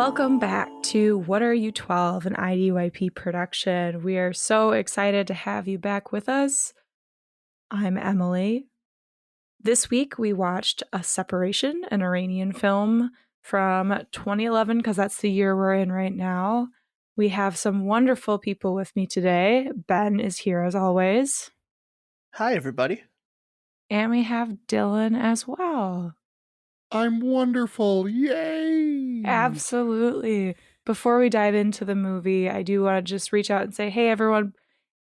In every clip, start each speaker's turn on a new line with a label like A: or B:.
A: Welcome back to What Are You 12, an IDYP production. We are so excited to have you back with us. I'm Emily. This week we watched A Separation, an Iranian film from 2011, because that's the year we're in right now. We have some wonderful people with me today. Ben is here as always.
B: Hi, everybody.
A: And we have Dylan as well.
C: I'm wonderful. Yay!
A: Absolutely. Before we dive into the movie, I do want to just reach out and say, hey, everyone,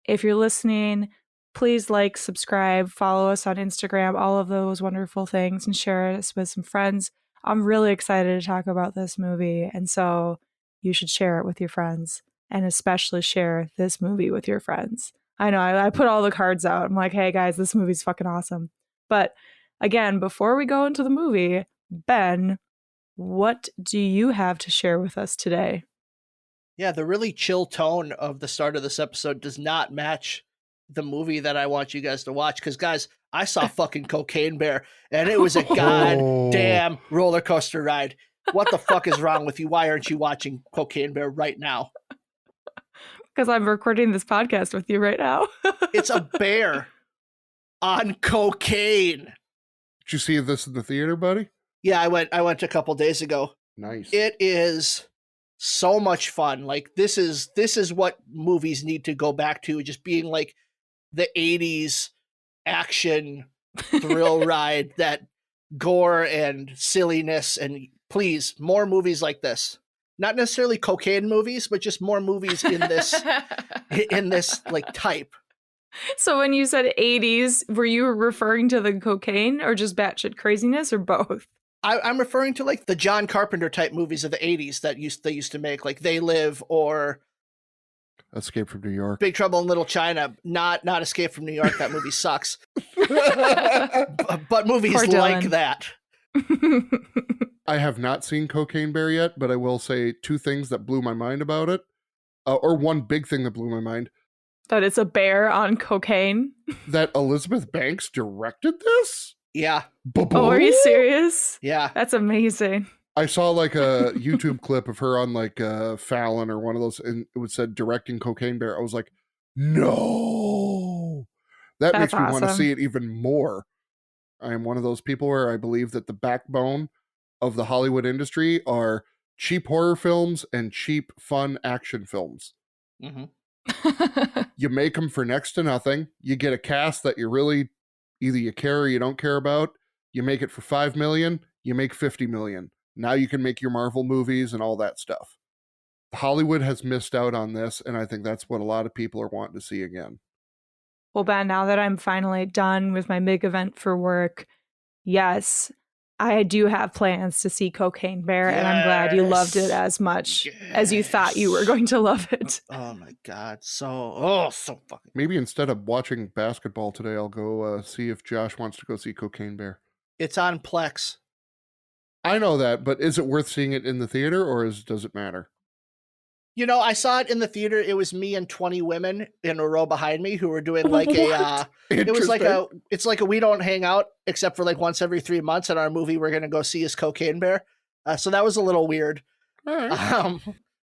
A: if you're listening, please like, subscribe, follow us on Instagram, all of those wonderful things, and share us with some friends. I'm really excited to talk about this movie, and so you should share it with your friends, and especially share this movie with your friends. I know, I put all the cards out. I'm like, hey, guys, this movie's fucking awesome. But again, before we go into the movie, Ben, what do you have to share with us today?
B: Yeah, the really chill tone of the start of this episode does not match the movie that I want you guys to watch. Because, guys, I saw fucking Cocaine Bear, and it was a goddamn roller coaster ride. What the fuck is wrong with you? Why aren't you watching Cocaine Bear right now?
A: Because I'm recording this podcast with you right now.
B: It's a bear on cocaine.
C: Did you see this in the theater, buddy?
B: Yeah, I went a couple days ago.
C: Nice.
B: It is so much fun. Like this is what movies need to go back to, just being like the 80s action thrill ride, that gore and silliness, and please, more movies like this. Not necessarily cocaine movies, but just more movies in this like type.
A: So when you said 80s, were you referring to the cocaine or just batshit craziness or both?
B: I'm referring to like the John Carpenter type movies of the 80s that they used to make, like They Live or
C: Escape from New York.
B: Big Trouble in Little China. Not Escape from New York. That movie sucks. But movies like that.
C: I have not seen Cocaine Bear yet, but I will say two things that blew my mind about it. Or one big thing that blew my mind.
A: That it's a bear on cocaine.
C: That Elizabeth Banks directed this?
B: Yeah.
A: Oh, are you serious?
B: Yeah.
A: That's amazing.
C: I saw like a YouTube clip of her on like Fallon or one of those, and it said directing Cocaine Bear. I was like, no. That makes me want to see it even more. I am one of those people where I believe that the backbone of the Hollywood industry are cheap horror films and cheap fun action films.
B: Mm-hmm.
C: You make them for next to nothing. You get a cast that you really either you care or you don't care about. You make it for $5 million. You make $50 million. Now you can make your Marvel movies and all that stuff. Hollywood has missed out on this, and I think that's what a lot of people are wanting to see again.
A: Well, Ben, now that I'm finally done with my big event for work, yes, I do have plans to see Cocaine Bear, and I'm glad you loved it as much as you thought you were going to love it.
B: Oh my God. So fucking.
C: Maybe instead of watching basketball today, I'll go see if Josh wants to go see Cocaine Bear.
B: It's on Plex.
C: I know that, but is it worth seeing it in the theater, or does it matter?
B: You know, I saw it in the theater. It was me and 20 women in a row behind me who were doing like it's like a we don't hang out except for like once every 3 months, and our movie we're going to go see is Cocaine Bear. So that was a little weird.
C: Right.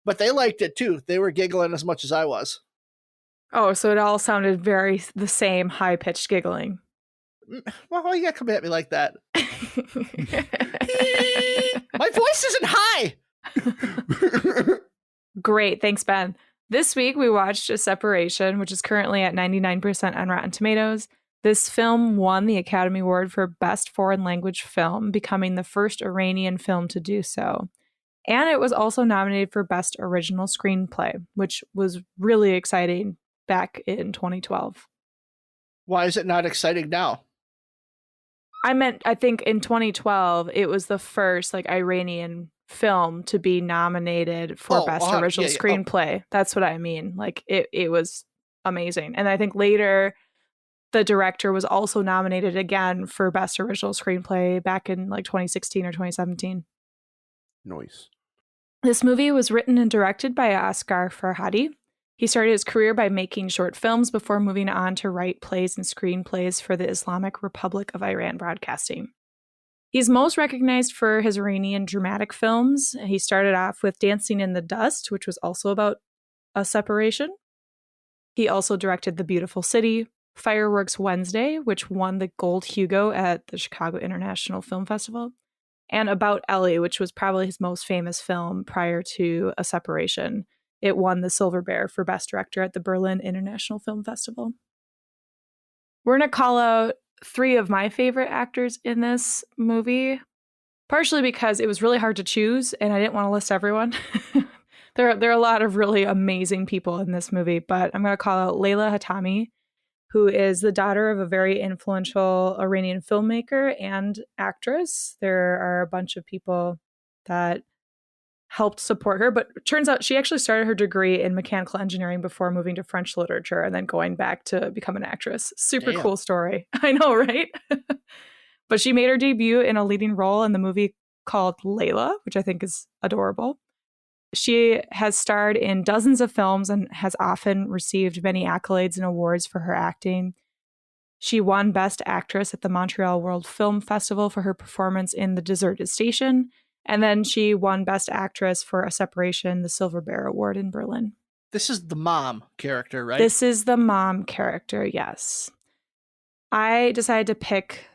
B: But they liked it too. They were giggling as much as I was.
A: Oh, so it all sounded very the same high-pitched giggling.
B: Well, you got to come at me like that. My voice isn't high.
A: Great. Thanks, Ben. This week, we watched A Separation, which is currently at 99% on Rotten Tomatoes. This film won the Academy Award for Best Foreign Language Film, becoming the first Iranian film to do so. And it was also nominated for Best Original Screenplay, which was really exciting back in 2012.
B: Why is it not exciting now?
A: I think in 2012, it was the first like Iranian film to be nominated for Best Original Screenplay. That's what I mean. Like it was amazing. And I think later the director was also nominated again for Best Original Screenplay back in like 2016 or 2017.
C: Nice.
A: This movie was written and directed by Asghar Farhadi. He started his career by making short films before moving on to write plays and screenplays for the Islamic Republic of Iran Broadcasting. He's most recognized for his Iranian dramatic films. He started off with Dancing in the Dust, which was also about a separation. He also directed The Beautiful City, Fireworks Wednesday, which won the Gold Hugo at the Chicago International Film Festival, and About Ellie, which was probably his most famous film prior to a separation. It won the Silver Bear for Best Director at the Berlin International Film Festival. We're going to call out 3 of my favorite actors in this movie, partially because it was really hard to choose and I didn't want to list everyone. There are a lot of really amazing people in this movie, but I'm going to call out Layla Hatami, who is the daughter of a very influential Iranian filmmaker and actress. There are a bunch of people that helped support her, but it turns out she actually started her degree in mechanical engineering before moving to French literature and then going back to become an actress. Super
B: Damn.
A: Cool story. I know, right? But she made her debut in a leading role in the movie called Layla, which I think is adorable. She has starred in dozens of films and has often received many accolades and awards for her acting. She won Best Actress at the Montreal World Film Festival for her performance in The Deserted Station. And then she won Best Actress for A Separation, the Silver Bear Award in Berlin.
B: This is the mom character, right?
A: This is the mom character, yes. I decided to pick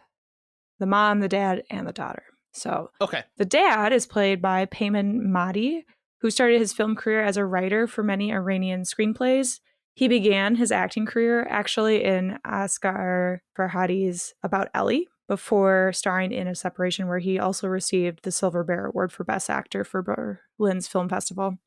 A: the mom, the dad, and the daughter. So
B: Okay.
A: the dad is played by Payman Mahdi, who started his film career as a writer for many Iranian screenplays. He began his acting career actually in Asghar Farhadi's About Ellie before starring in A Separation, where he also received the Silver Bear Award for Best Actor for Berlin's Film Festival.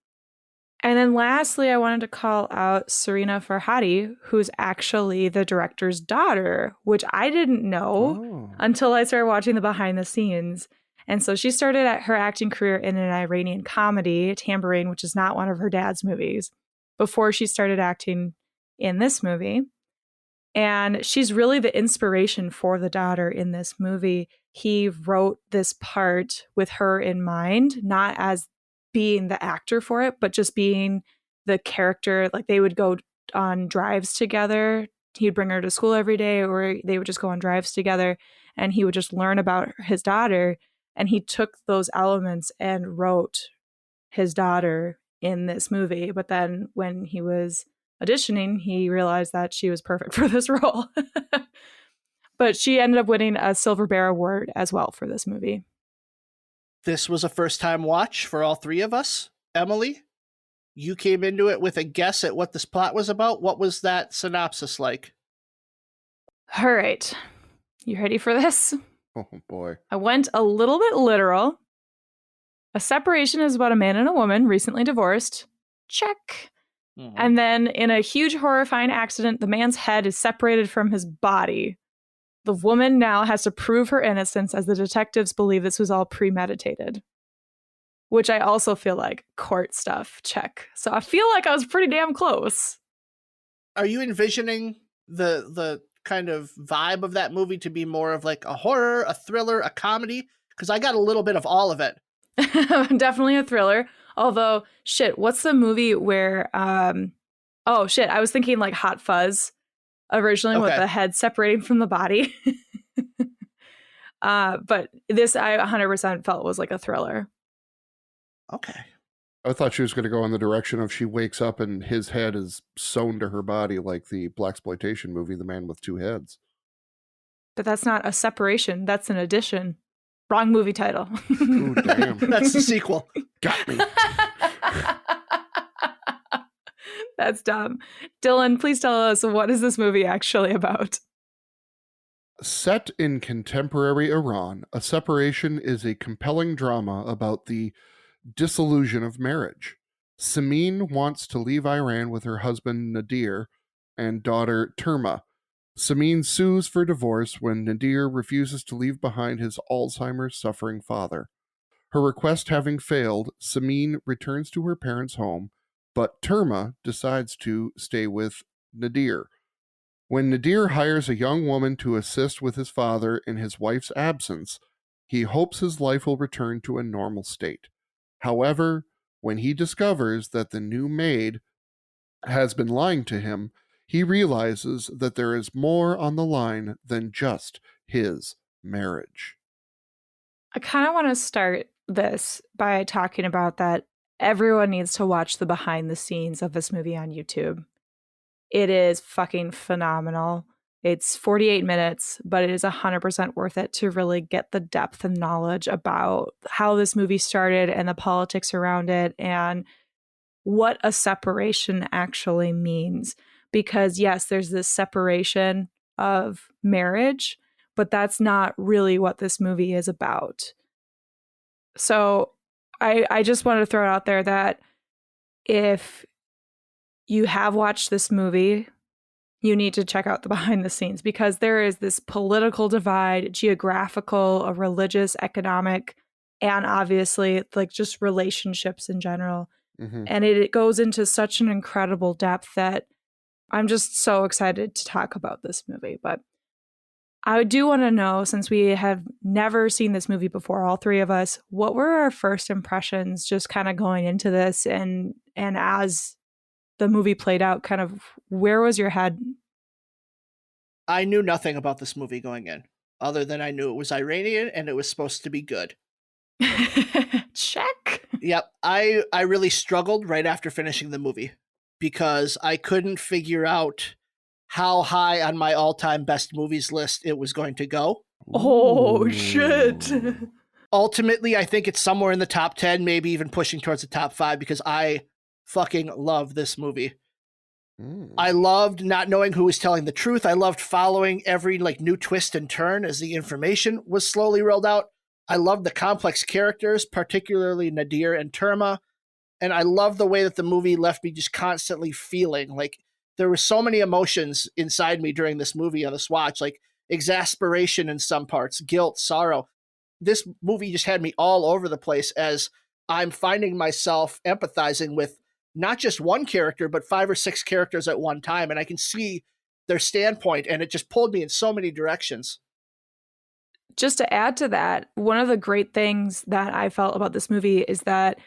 A: And then lastly, I wanted to call out Serena Farhadi, who's actually the director's daughter, which I didn't know until I started watching the behind the scenes. And so she started her acting career in an Iranian comedy, Tambourine, which is not one of her dad's movies, before she started acting in this movie. And she's really the inspiration for the daughter in this movie. He wrote this part with her in mind, not as being the actor for it, but just being the character. Like they would go on drives together. He'd bring her to school every day, or they would just go on drives together, and he would just learn about his daughter. And he took those elements and wrote his daughter in this movie. But then when he was auditioning, he realized that she was perfect for this role. But she ended up winning a Silver Bear Award as well for this movie.
B: This was a first-time watch for all 3 of us. Emily, you came into it with a guess at what this plot was about. What was that synopsis like?
A: All right. You ready for this?
C: Oh, boy.
A: I went a little bit literal. A separation is about a man and a woman recently divorced. Check.
B: Mm-hmm.
A: And then in a huge horrifying accident, the man's head is separated from his body. The woman now has to prove her innocence as the detectives believe this was all premeditated. Which I also feel like court stuff. Check. So I feel like I was pretty damn close.
B: Are you envisioning the kind of vibe of that movie to be more of like a horror, a thriller, a comedy? Because I got a little bit of all of it.
A: Definitely a thriller. Although, shit, what's the movie where, I was thinking like Hot Fuzz originally with the head separating from the body. But this I 100% felt was like a thriller.
B: Okay.
C: I thought she was going to go in the direction of she wakes up and his head is sewn to her body like the blaxploitation movie, The Man with Two Heads.
A: But that's not a separation. That's an addition. Wrong movie title.
C: Ooh, damn.
B: That's the sequel.
C: Got me.
A: That's dumb. Dylan, please tell us, what is this movie actually about?
C: Set in contemporary Iran, A Separation is a compelling drama about the disillusion of marriage. Samin wants to leave Iran with her husband Nadir and daughter Terma. Samin sues for divorce when Nadir refuses to leave behind his Alzheimer's suffering father. Her request having failed, Samin returns to her parents' home, but Terma decides to stay with Nadir. When Nadir hires a young woman to assist with his father in his wife's absence, he hopes his life will return to a normal state. However, when he discovers that the new maid has been lying to him, he realizes that there is more on the line than just his marriage.
A: I kind of want to start this by talking about that everyone needs to watch the behind the scenes of this movie on YouTube. It is fucking phenomenal. It's 48 minutes, but it is 100% worth it to really get the depth and knowledge about how this movie started and the politics around it and what a separation actually means. Because, yes, there's this separation of marriage, but that's not really what this movie is about. So I just wanted to throw it out there that if you have watched this movie, you need to check out the behind the scenes because there is this political divide, geographical, a religious, economic, and obviously like just relationships in general.
C: Mm-hmm.
A: And it goes into such an incredible depth that I'm just so excited to talk about this movie. But I do want to know, since we have never seen this movie before, all three of us, what were our first impressions just kind of going into this and as the movie played out, kind of where was your head?
B: I knew nothing about this movie going in, other than I knew it was Iranian and it was supposed to be good.
A: Check.
B: Yep, I really struggled right after finishing the movie because I couldn't figure out how high on my all-time best movies list it was going to go.
A: Oh, shit.
B: Ultimately, I think it's somewhere in the top 10, maybe even pushing towards the top 5 because I fucking love this movie. I loved not knowing who was telling the truth. I loved following every like new twist and turn as the information was slowly rolled out. I loved the complex characters, particularly Nadir and Terma. And I love the way that the movie left me just constantly feeling like there were so many emotions inside me during this movie on this watch, like exasperation in some parts, guilt, sorrow. This movie just had me all over the place as I'm finding myself empathizing with not just one character, but 5 or 6 characters at one time. And I can see their standpoint, and it just pulled me in so many directions.
A: Just to add to that, one of the great things that I felt about this movie is that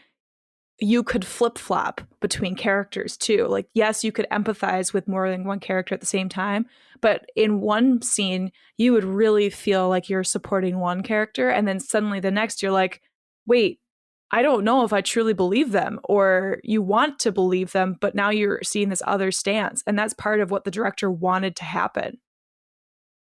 A: you could flip-flop between characters too. Like, yes, you could empathize with more than one character at the same time, but in one scene, you would really feel like you're supporting one character, and then suddenly the next, you're like, wait, I don't know if I truly believe them, or you want to believe them, but now you're seeing this other stance, and that's part of what the director wanted to happen.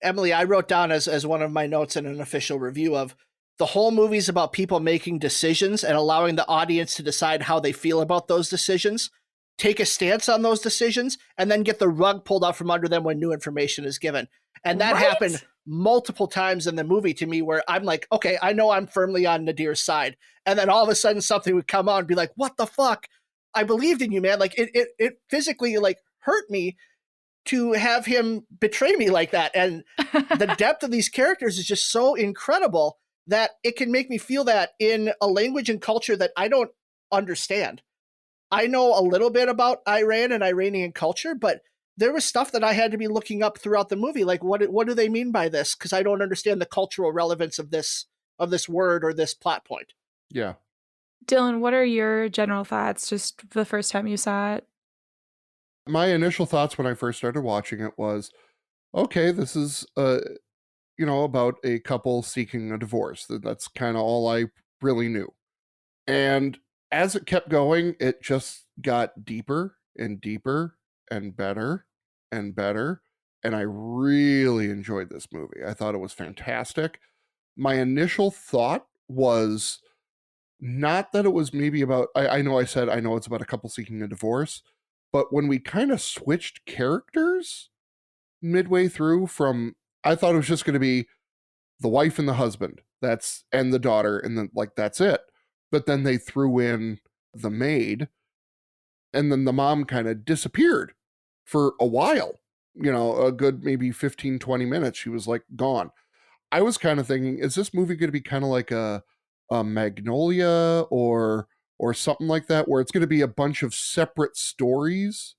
B: Emily, I wrote down as one of my notes in an official review of the whole movie's about people making decisions and allowing the audience to decide how they feel about those decisions, take a stance on those decisions, and then get the rug pulled out from under them when new information is given. And that happened multiple times in the movie to me where I'm like, okay, I know I'm firmly on Nadir's side. And then all of a sudden something would come on and be like, what the fuck? I believed in you, man. Like it physically like hurt me to have him betray me like that. And the depth of these characters is just so incredible that it can make me feel that in a language and culture that I don't understand. I know a little bit about Iran and Iranian culture, but there was stuff that I had to be looking up throughout the movie. Like, what do they mean by this? Because I don't understand the cultural relevance of this word or this plot point.
C: Yeah.
A: Dylan, what are your general thoughts just the first time you saw it?
C: My initial thoughts when I first started watching it was, okay, this is about a couple seeking a divorce. That's kind of all I really knew. And as it kept going, it just got deeper and deeper and better and better. And I really enjoyed this movie. I thought it was fantastic. My initial thought was not that it was maybe about, I know it's about a couple seeking a divorce, but when we kind of switched characters midway through from, I thought it was just going to be the wife and the husband, and the daughter, and then like that's it. But then they threw in the maid, and then the mom kind of disappeared for a while, a good maybe 15, 20 minutes. She was like gone. I was kind of thinking, is this movie going to be kind of like a Magnolia or something like that, where it's going to be a bunch of separate stories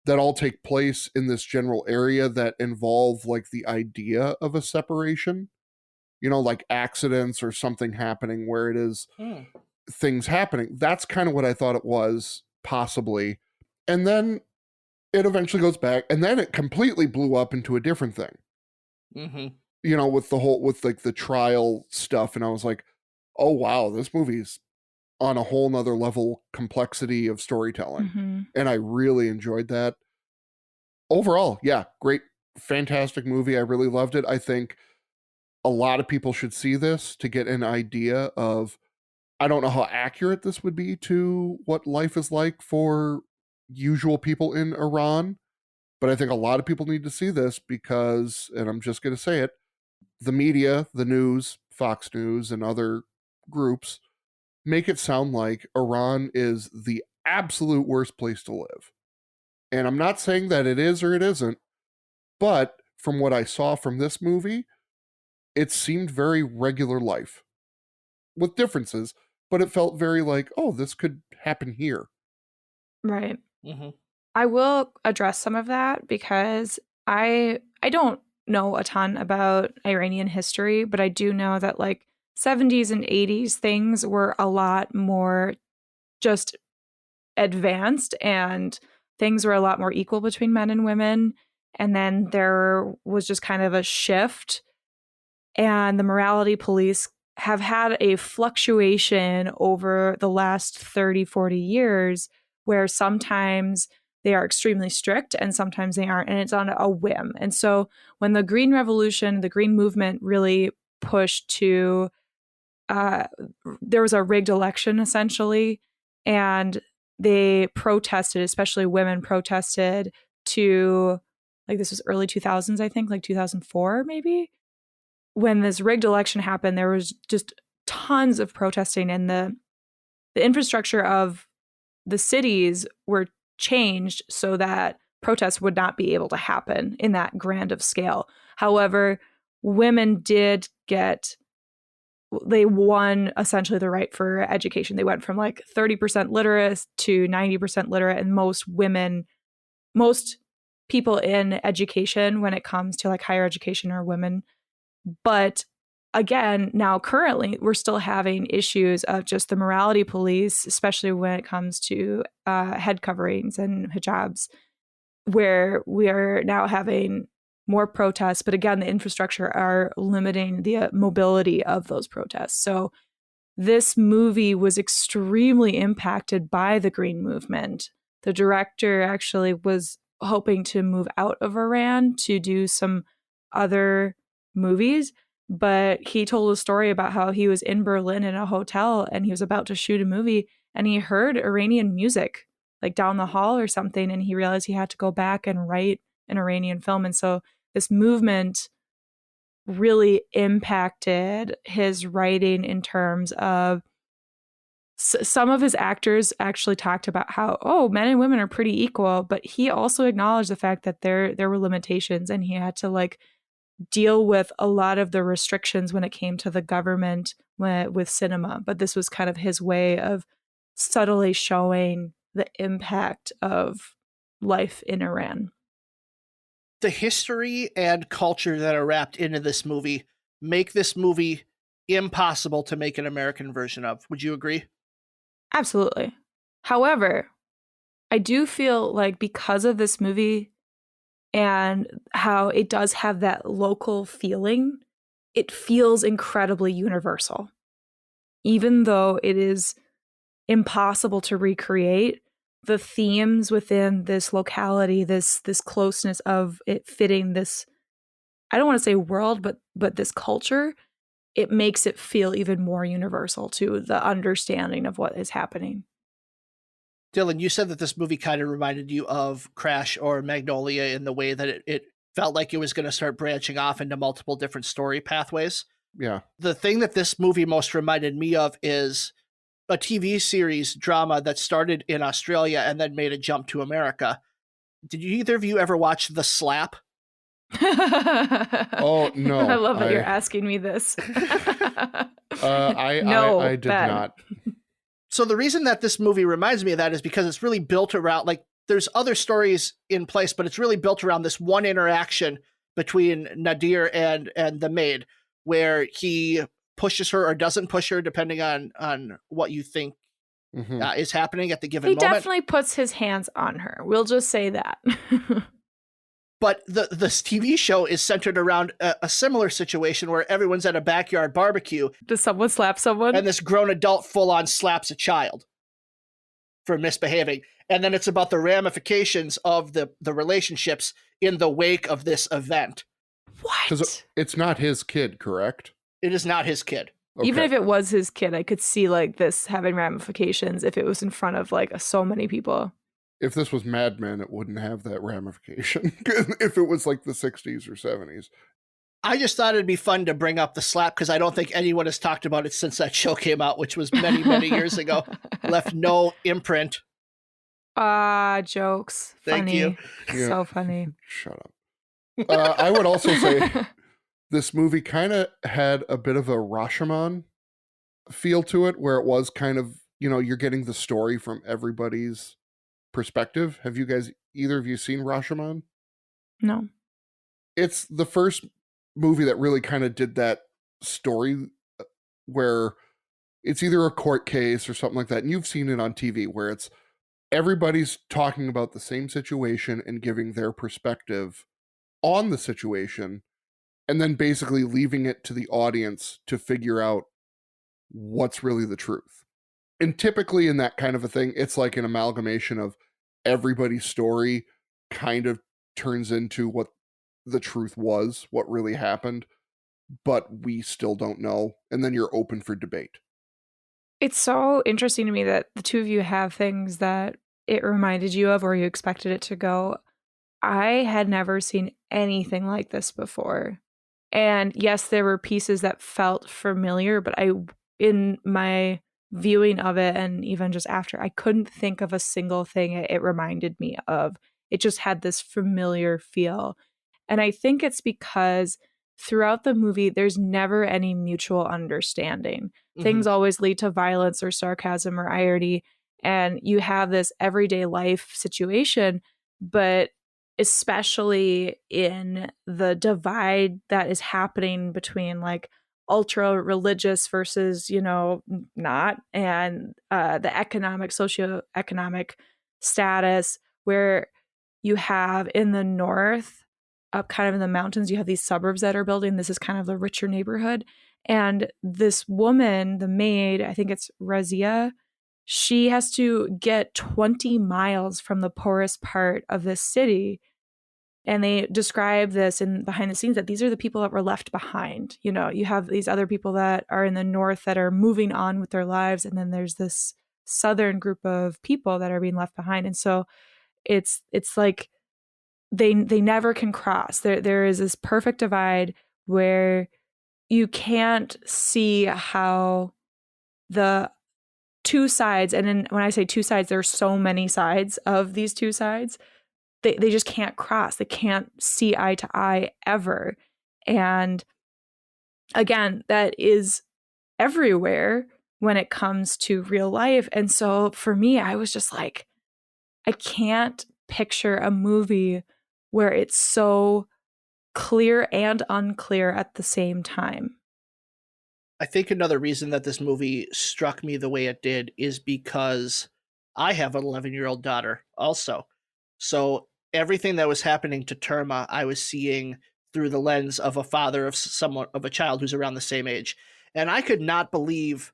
C: that all take place in this general area that involve like the idea of a separation, like accidents or something happening where it is things happening. That's kind of what I thought it was, possibly. And then it eventually goes back, and then it completely blew up into a different thing.
B: Mm-hmm.
C: with the trial stuff, and I was like, oh wow, this movie's on a whole nother level complexity of storytelling.
A: Mm-hmm.
C: And I really enjoyed that. Overall, yeah, great, fantastic movie. I really loved it. I think a lot of people should see this to get an idea of, I don't know how accurate this would be to what life is like for usual people in Iran, but I think a lot of people need to see this because, and I'm just going to say it, the media, the news, Fox News, and other groups make it sound like Iran is the absolute worst place to live. And I'm not saying that it is or it isn't, but from what I saw from this movie, it seemed very regular life with differences, but it felt very like, oh, this could happen here.
A: Right.
B: Mm-hmm.
A: I will address some of that because I don't know a ton about Iranian history, but I do know that like 70s and 80s things were a lot more just advanced and things were a lot more equal between men and women. And then there was just kind of a shift, and the morality police have had a fluctuation over the last 30, 40 years where sometimes they are extremely strict and sometimes they aren't, and it's on a whim. And so when the Green Revolution, the Green Movement really pushed to, there was a rigged election essentially, and they protested, especially women protested to, like, this was early 2000s, I think, like 2004 maybe. When this rigged election happened, there was just tons of protesting, and the infrastructure of the cities were changed so that protests would not be able to happen in that grand of scale. However, women they won essentially the right for education. They went from like 30% literate to 90% literate, and most people in education when it comes to like higher education are women. But again, now currently, we're still having issues of just the morality police, especially when it comes to head coverings and hijabs, where we are now having more protests. But again, the infrastructure are limiting the mobility of those protests. So this movie was extremely impacted by the Green Movement. The director actually was hoping to move out of Iran to do some other movies, but he told a story about how he was in Berlin in a hotel and he was about to shoot a movie and he heard Iranian music like down the hall or something, and he realized he had to go back and write an Iranian film. And so this movement really impacted his writing in terms of some of his actors actually talked about how, oh, men and women are pretty equal, but he also acknowledged the fact that there were limitations and he had to like deal with a lot of the restrictions when it came to the government with cinema. But this was kind of his way of subtly showing the impact of life in Iran.
B: The history and culture that are wrapped into this movie make this movie impossible to make an American version of. Would you agree?
A: Absolutely. However, I do feel like because of this movie and how it does have that local feeling, it feels incredibly universal. Even though it is impossible to recreate, the themes within this locality, this closeness of it fitting this, I don't want to say world, but this culture, it makes it feel even more universal to the understanding of what is happening.
B: Dylan, you said that this movie kind of reminded you of Crash or Magnolia in the way that it felt like it was going to start branching off into multiple different story pathways.
C: Yeah.
B: The thing that this movie most reminded me of is a TV series drama that started in Australia and then made a jump to America. Did either of you ever watch The Slap?
C: Oh, no.
A: I love that you're asking me this.
C: I did
A: bad.
C: not.
B: So the reason that this movie reminds me of that is because it's really built around, like, there's other stories in place, but it's really built around this one interaction between Nadir and the maid, where he pushes her or doesn't push her, depending on what you think is happening at the given moment.
A: He definitely puts his hands on her. We'll just say that.
B: But this TV show is centered around a similar situation where everyone's at a backyard barbecue.
A: Does someone slap someone?
B: And this grown adult full on slaps a child for misbehaving. And then it's about the ramifications of the relationships in the wake of this event.
A: What?
C: It's not his kid, correct?
B: It is not his kid.
C: Okay.
A: Even if it was his kid, I could see like this having ramifications if it was in front of like so many people.
C: If this was Mad Men, it wouldn't have that ramification. If it was like the 60s or 70s.
B: I just thought it'd be fun to bring up the slap because I don't think anyone has talked about it since that show came out, which was many, many years ago. Left no imprint.
A: Jokes.
B: Thank you.
C: Yeah.
A: So funny.
C: Shut up. I would also say this movie kind of had a bit of a Rashomon feel to it, where it was kind of, you're getting the story from everybody's perspective. Have you guys, either of you, seen Rashomon?
A: No.
C: It's the first movie that really kind of did that story where it's either a court case or something like that. And you've seen it on TV where it's everybody's talking about the same situation and giving their perspective on the situation, and then basically leaving it to the audience to figure out what's really the truth. And typically in that kind of a thing, it's like an amalgamation of everybody's story kind of turns into what the truth was, what really happened, but we still don't know. And then you're open for debate.
A: It's so interesting to me that the two of you have things that it reminded you of or you expected it to go. I had never seen anything like this before. And yes, there were pieces that felt familiar, but in my viewing of it and even just after, I couldn't think of a single thing it reminded me of. It just had this familiar feel. And I think it's because throughout the movie, there's never any mutual understanding. Mm-hmm. Things always lead to violence or sarcasm or irony. And you have this everyday life situation, but especially in the divide that is happening between like ultra religious versus, not, and the socioeconomic status, where you have in the north, up kind of in the mountains, you have these suburbs that are building. This is kind of the richer neighborhood. And this woman, the maid, I think it's Razia, she has to get 20 miles from the poorest part of this city. And they describe this in behind the scenes that these are the people that were left behind. You have these other people that are in the north that are moving on with their lives. And then there's this southern group of people that are being left behind. And so it's like they never can cross. There is this perfect divide where you can't see how the two sides, and when I say two sides, there's so many sides of these two sides, they just can't cross. They can't see eye to eye ever. And again, that is everywhere when it comes to real life. And so for me, I was just like, I can't picture a movie where it's so clear and unclear at the same time.
B: I think another reason that this movie struck me the way it did is because I have an 11-year-old daughter also. So everything that was happening to Terma, I was seeing through the lens of a father of a child who's around the same age. And I could not believe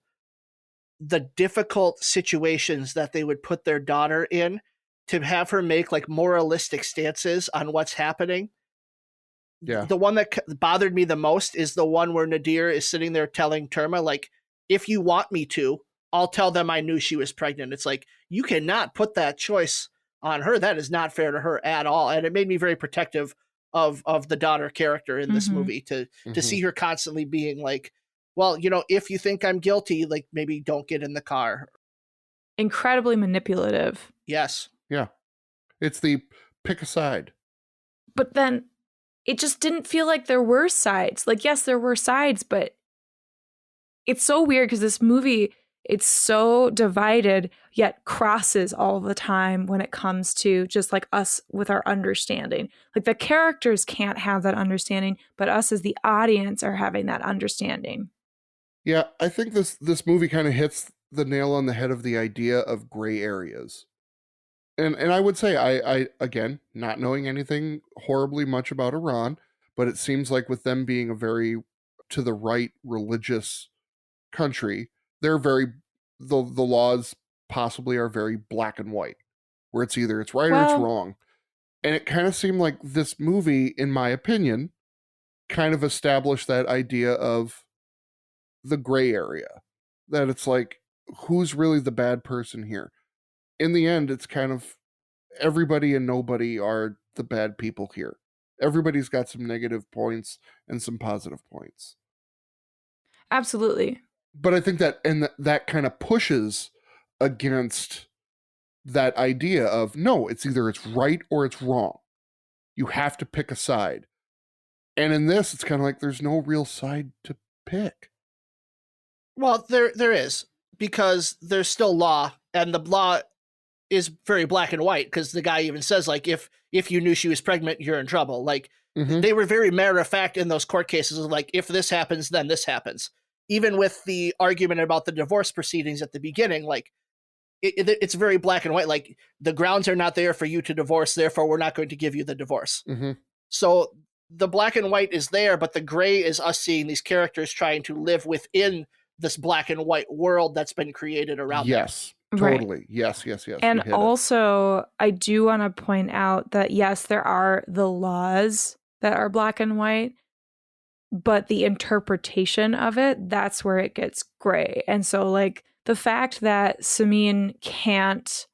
B: the difficult situations that they would put their daughter in to have her make like moralistic stances on what's happening.
C: Yeah.
B: The one that bothered me the most is the one where Nadir is sitting there telling Terma, like, if you want me to, I'll tell them I knew she was pregnant. It's like, you cannot put that choice on her. That is not fair to her at all. And it made me very protective of the daughter character in this movie to see her constantly being like, well, if you think I'm guilty, like maybe don't get in the car.
A: Incredibly manipulative.
B: Yes.
C: Yeah. It's the pick a side.
A: But then it just didn't feel like there were sides. Like, yes, there were sides, but it's so weird because this movie, it's so divided, yet crosses all the time when it comes to just like us with our understanding. Like the characters can't have that understanding, but us as the audience are having that understanding.
C: Yeah, I think this movie kind of hits the nail on the head of the idea of gray areas. And I would say I again, not knowing anything horribly much about Iran, but it seems like with them being a very to the right religious country, they're very the laws possibly are very black and white, where it's either it's right or it's
A: Well,
C: wrong. And it kind of seemed like this movie, in my opinion, kind of established that idea of the gray area. That it's like, who's really the bad person here? In the end, it's kind of everybody and nobody are the bad people here. Everybody's got some negative points and some positive points.
A: absolutely.
C: But I think that that kind of pushes against that idea of no, it's either it's right or it's wrong. You have to pick a side. And in this, it's kind of like there's no real side to pick.
B: Well, there is, because there's still law, and the law is very black and white, because the guy even says, like, if you knew she was pregnant, you're in trouble. Like, they were very matter of fact in those court cases of, like, if this happens, then this happens. Even with the argument about the divorce proceedings at the beginning, like, it's very black and white. Like, the grounds are not there for you to divorce, therefore we're not going to give you the divorce. So the black and white is there, but the gray is us seeing these characters trying to live within this black and white world that's been created around them.
C: Yes, totally. Right. Yes.
A: And also, I do want to point out that, yes, there are the laws that are black and white, but the interpretation of it, that's where it gets gray. And so, like, the fact that Samin can't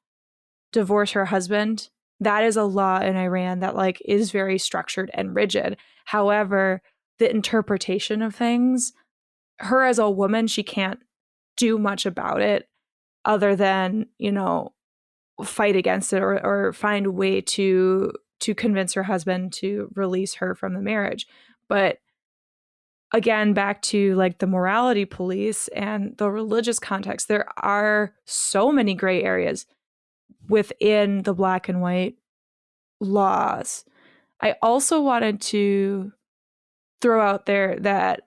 A: divorce her husband, that is a law in Iran that, like, is very structured and rigid. However, the interpretation of things, her as a woman, she can't do much about it other than, you know, fight against it or find a way to convince her husband to release her from the marriage. But again, back to, like, the morality police and the religious context, there are so many gray areas within the black and white laws. I also wanted to throw out there that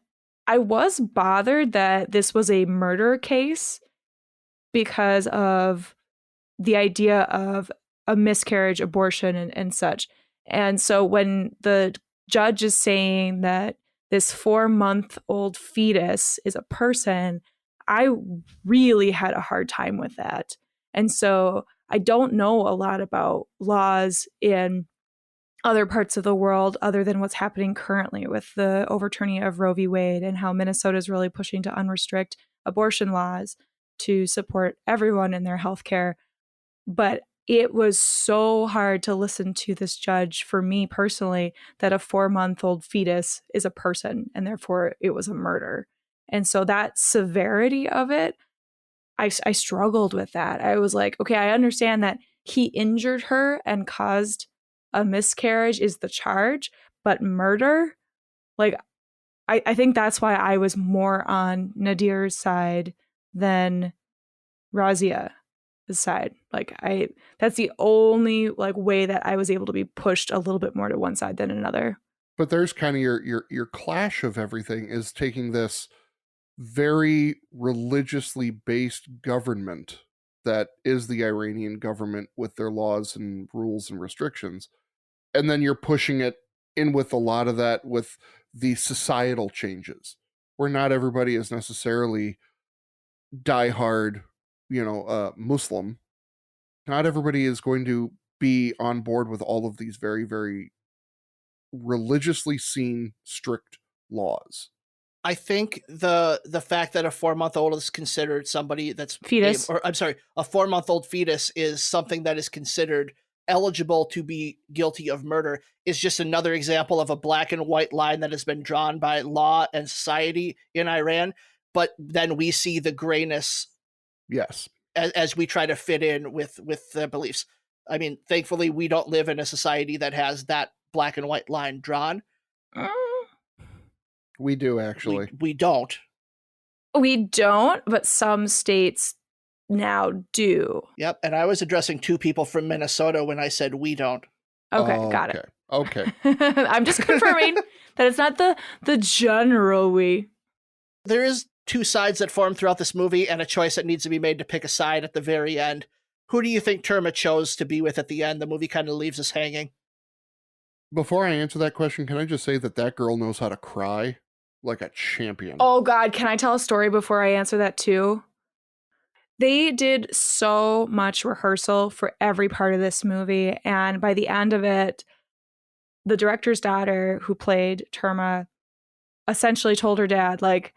A: I was bothered that this was a murder case because of the idea of a miscarriage, abortion, and such. And so when the judge is saying that this 4-month-old fetus is a person, I really had a hard time with that. And so I don't know a lot about laws in other parts of the world other than what's happening currently with the overturning of Roe v. Wade and how Minnesota is really pushing to unrestrict abortion laws to support everyone in their healthcare. But it was so hard to listen to this judge, for me personally, that a 4-month-old fetus is a person and therefore it was a murder. And so that severity of it, I struggled with that. I was like, okay, I understand that he injured her and caused a miscarriage is the charge, but murder, like, I think that's why I was more on Nadir's side than Razia's side. Like, that's the only, like, way that I was able to be pushed a little bit more to one side than another.
C: But there's kind of your clash of everything is taking this very religiously based government that is the Iranian government with their laws and rules and restrictions, and then you're pushing it in with a lot of that with the societal changes, where not everybody is necessarily diehard, Muslim. Not everybody is going to be on board with all of these very, very religiously seen strict laws.
B: I think the fact that a 4-month-old is considered somebody that's
A: fetus,
B: a 4-month-old fetus is something that is considered eligible to be guilty of murder is just another example of a black and white line that has been drawn by law and society in Iran. But then we see the grayness,
C: yes,
B: as we try to fit in with the beliefs. I mean, thankfully, we don't live in a society that has that black and white line drawn.
C: We do, actually.
B: We don't.
A: We don't, but some states now do.
B: Yep, and I was addressing 2 people from Minnesota when I said we don't.
A: Okay, got it.
C: Okay.
A: I'm just confirming that it's not the general we.
B: There is 2 sides that form throughout this movie and a choice that needs to be made to pick a side at the very end. Who do you think Terma chose to be with at the end? The movie kind of leaves us hanging.
C: Before I answer that question, can I just say that girl knows how to cry like a champion?
A: Oh God, can I tell a story before I answer that too? They did so much rehearsal for every part of this movie, and by the end of it, the director's daughter, who played Terma, essentially told her dad, like,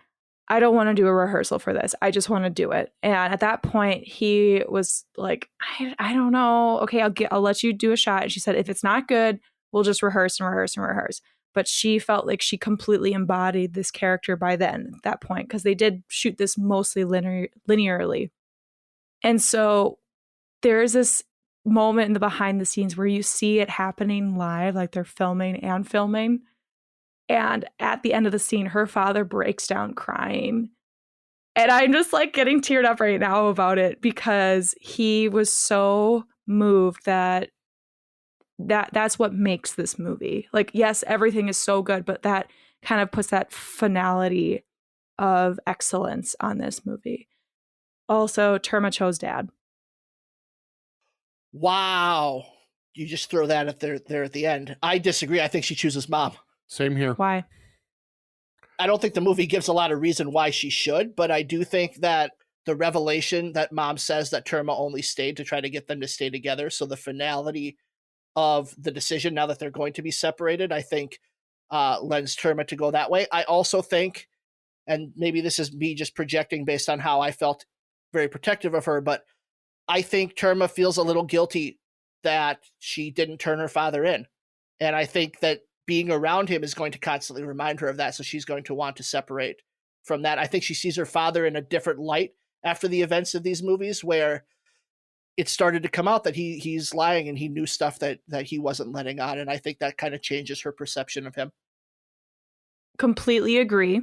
A: I don't want to do a rehearsal for this. I just want to do it. And at that point, he was like, I don't know. Okay, I'll let you do a shot. And she said, if it's not good, we'll just rehearse and rehearse and rehearse. But she felt like she completely embodied this character by then, at that point, because they did shoot this mostly linearly. And so there is this moment in the behind the scenes where you see it happening live, like they're filming and filming. And at the end of the scene, her father breaks down crying. And I'm just like getting teared up right now about it because he was so moved that's what makes this movie. Like, yes, everything is so good, but that kind of puts that finality of excellence on this movie. Also, Terma chose dad.
B: Wow. You just throw that up there at the end. I disagree. I think she chooses mom.
C: Same here.
A: Why?
B: I don't think the movie gives a lot of reason why she should, but I do think that the revelation that mom says that Terma only stayed to try to get them to stay together, so the finality of the decision now that they're going to be separated, I think lends Terma to go that way. I also think, and maybe this is me just projecting based on how I felt very protective of her, but I think Terma feels a little guilty that she didn't turn her father in. And I think that being around him is going to constantly remind her of that. So she's going to want to separate from that. I think she sees her father in a different light after the events of these movies, where it started to come out that he's lying and he knew stuff that he wasn't letting on. And I think that kind of changes her perception of him.
A: Completely agree.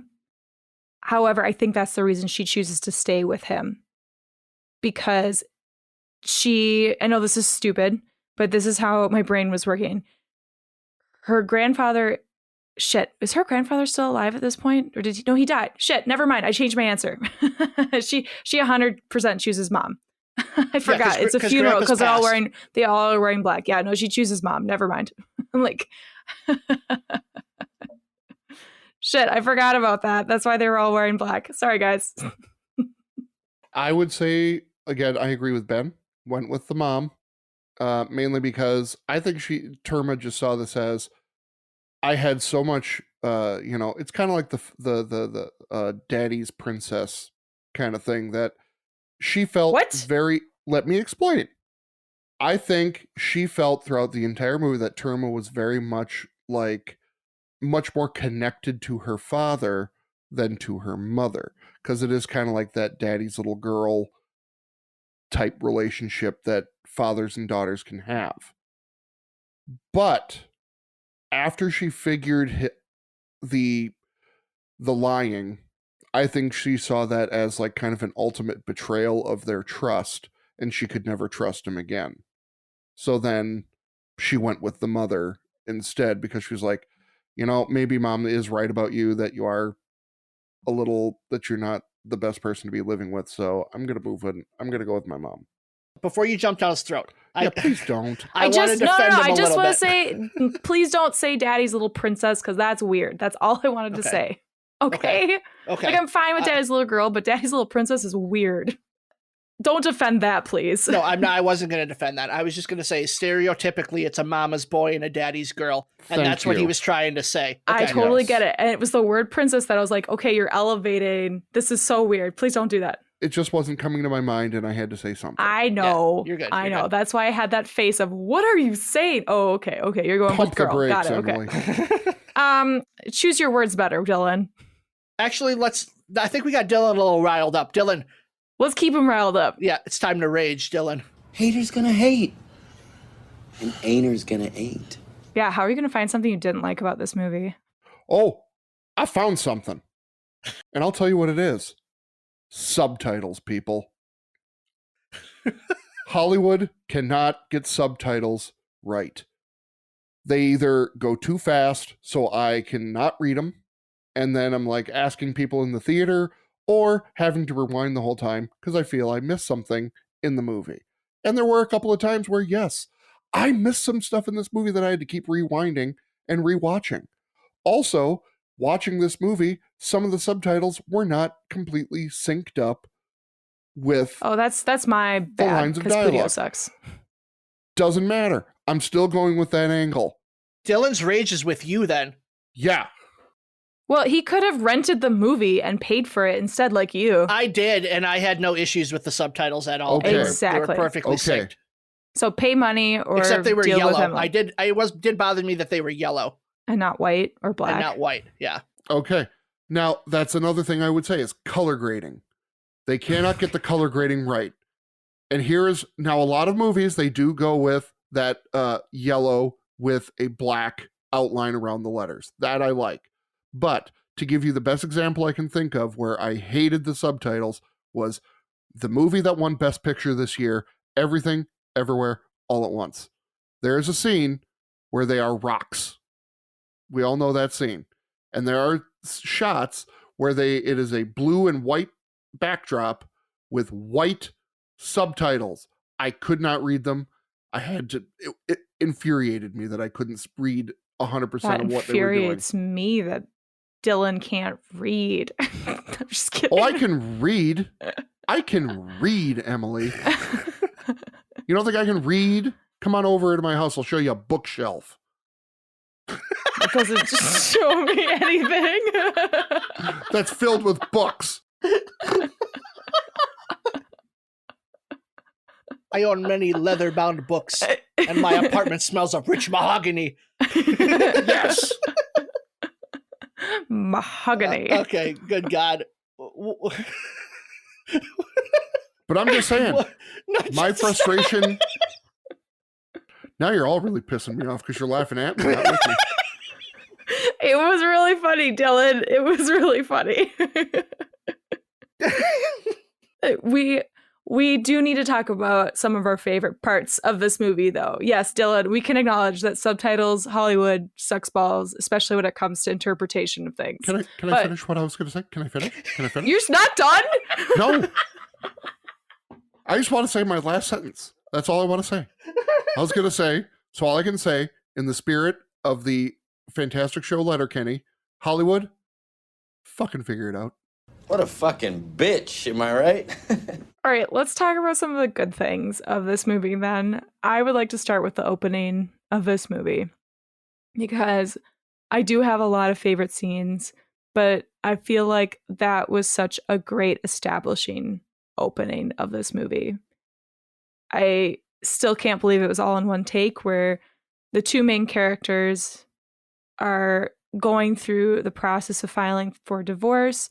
A: However, I think that's the reason she chooses to stay with him. Because I know this is stupid, but this is how my brain was working. Her grandfather, is her grandfather still alive at this point? Or no, he died. Shit, never mind. I changed my answer. She 100% chooses mom. I forgot. It's a funeral because they all are wearing black. Yeah, no, she chooses mom. Never mind. I'm like, shit, I forgot about that. That's why they were all wearing black. Sorry, guys.
C: I would say, again, I agree with Ben. Went with the mom, mainly because I think Terma just saw this as, I had so much, it's kind of like the daddy's princess kind of thing that she felt let me explain it. I think she felt throughout the entire movie that Terma was very much more connected to her father than to her mother, because it is kind of like that daddy's little girl type relationship that fathers and daughters can have. But after she figured the lying, I think she saw that as like kind of an ultimate betrayal of their trust, and she could never trust him again. So then she went with the mother instead, because she was like, maybe mom is right about you, that you're not the best person to be living with. So I'm going to move in. I'm going to go with my mom.
B: Before you jump down his throat.
C: Please don't.
B: I just want to
A: say, please don't say daddy's little princess, because that's weird. That's all I wanted to say. Okay. Like, I'm fine with daddy's little girl, but daddy's little princess is weird. Don't defend that, please.
B: No, I'm not. I wasn't going to defend that. I was just going to say, stereotypically, it's a mama's boy and a daddy's girl. And that's what he was trying to say.
A: Okay. I totally get it. And it was the word princess that I was like, okay, you're elevating. This is so weird. Please don't do that.
C: It just wasn't coming to my mind, and I had to say something.
A: I know.
B: Yeah, you're good.
A: I know. Good. That's why I had that face of, what are you saying? Oh, okay. You're going
C: Pump
A: with girl.
C: Brakes,
A: got it. Okay. Choose your words better, Dylan.
B: Actually, I think we got Dylan a little riled up. Dylan.
A: Let's keep him riled up.
B: Yeah, it's time to rage, Dylan.
D: Haters gonna hate. And ain'ters gonna ain't.
A: Yeah, how are you gonna find something you didn't like about this movie?
C: Oh, I found something. And I'll tell you what it is. Subtitles, people. Hollywood cannot get subtitles right. They either go too fast so I cannot read them, and then I'm like asking people in the theater, or having to rewind the whole time because I feel I missed something in the movie. And there were a couple of times where, yes, I missed some stuff in this movie that I had to keep rewinding and rewatching. Also, watching this movie, some of the subtitles were not completely synced up with
A: Oh, that's my
C: the
A: bad
C: lines of
A: because Pudio
C: dialogue.
A: sucks.
C: Doesn't matter. I'm still going with that angle.
B: Dylan's rage is with you then.
C: Yeah.
A: Well, he could have rented the movie and paid for it instead, like you.
B: I did, and I had no issues with the subtitles at all.
C: Okay.
B: They were
A: Exactly.
B: perfectly
C: Okay.
B: synced.
A: So pay money or
B: Except they were
A: deal
B: yellow.
A: with him, like,
B: Did bother me that they were yellow
A: and not white or black.
B: and not white. Yeah.
C: Okay. Now, that's another thing I would say is color grading. They cannot get the color grading right. And here is now a lot of movies, they do go with that yellow with a black outline around the letters. That I like. But to give you the best example I can think of where I hated the subtitles was the movie that won Best Picture this year, Everything, Everywhere, All at Once. There is a scene where they are rocks. We all know that scene. And there are shots where it is a blue and white backdrop with white subtitles. I could not read them. I had to, it infuriated me that I couldn't read 100%
A: That
C: of what they were doing.
A: infuriates me that Dylan can't read. I'm just kidding.
C: Oh, I can read. I can read, Emily. You don't think I can read? Come on over to my house. I'll show you a bookshelf.
A: It doesn't just show me anything.
C: That's filled with books.
B: I own many leather-bound books, and my apartment smells of rich mahogany.
C: Yes.
A: Mahogany.
B: Okay, good God.
C: But I'm just saying,
B: No,
C: my
B: just-
C: frustration. Now you're all really pissing me off because you're laughing at me, not with me.
A: It was really funny, Dylan. It was really funny. We do need to talk about some of our favorite parts of this movie, though. Yes, Dylan, we can acknowledge that subtitles, Hollywood sucks balls, especially when it comes to interpretation of things.
C: Can I finish what I was going to say? Can I finish?
A: You're not done?
C: No. I just want to say my last sentence. That's all I want to say. I was going to say, so all I can say, in the spirit of the fantastic show Letterkenny, Hollywood, fucking figure it out.
D: What a fucking bitch, am I right?
A: All right, let's talk about some of the good things of this movie then. I would like to start with the opening of this movie because I do have a lot of favorite scenes, but I feel like that was such a great establishing opening of this movie. I still can't believe it was all in one take where the two main characters are going through the process of filing for divorce,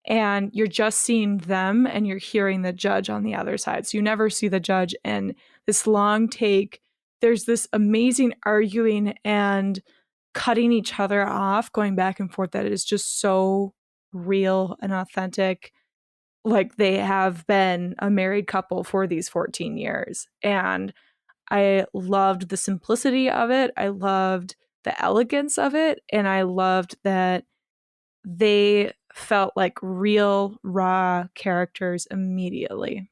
A: and you're just seeing them and you're hearing the judge on the other side. So you never see the judge, and this long take, there's this amazing arguing and cutting each other off, going back and forth that is just so real and authentic. Like they have been a married couple for these 14 years. And I loved the simplicity of it. I loved the elegance of it. And I loved that they felt like real, raw characters immediately.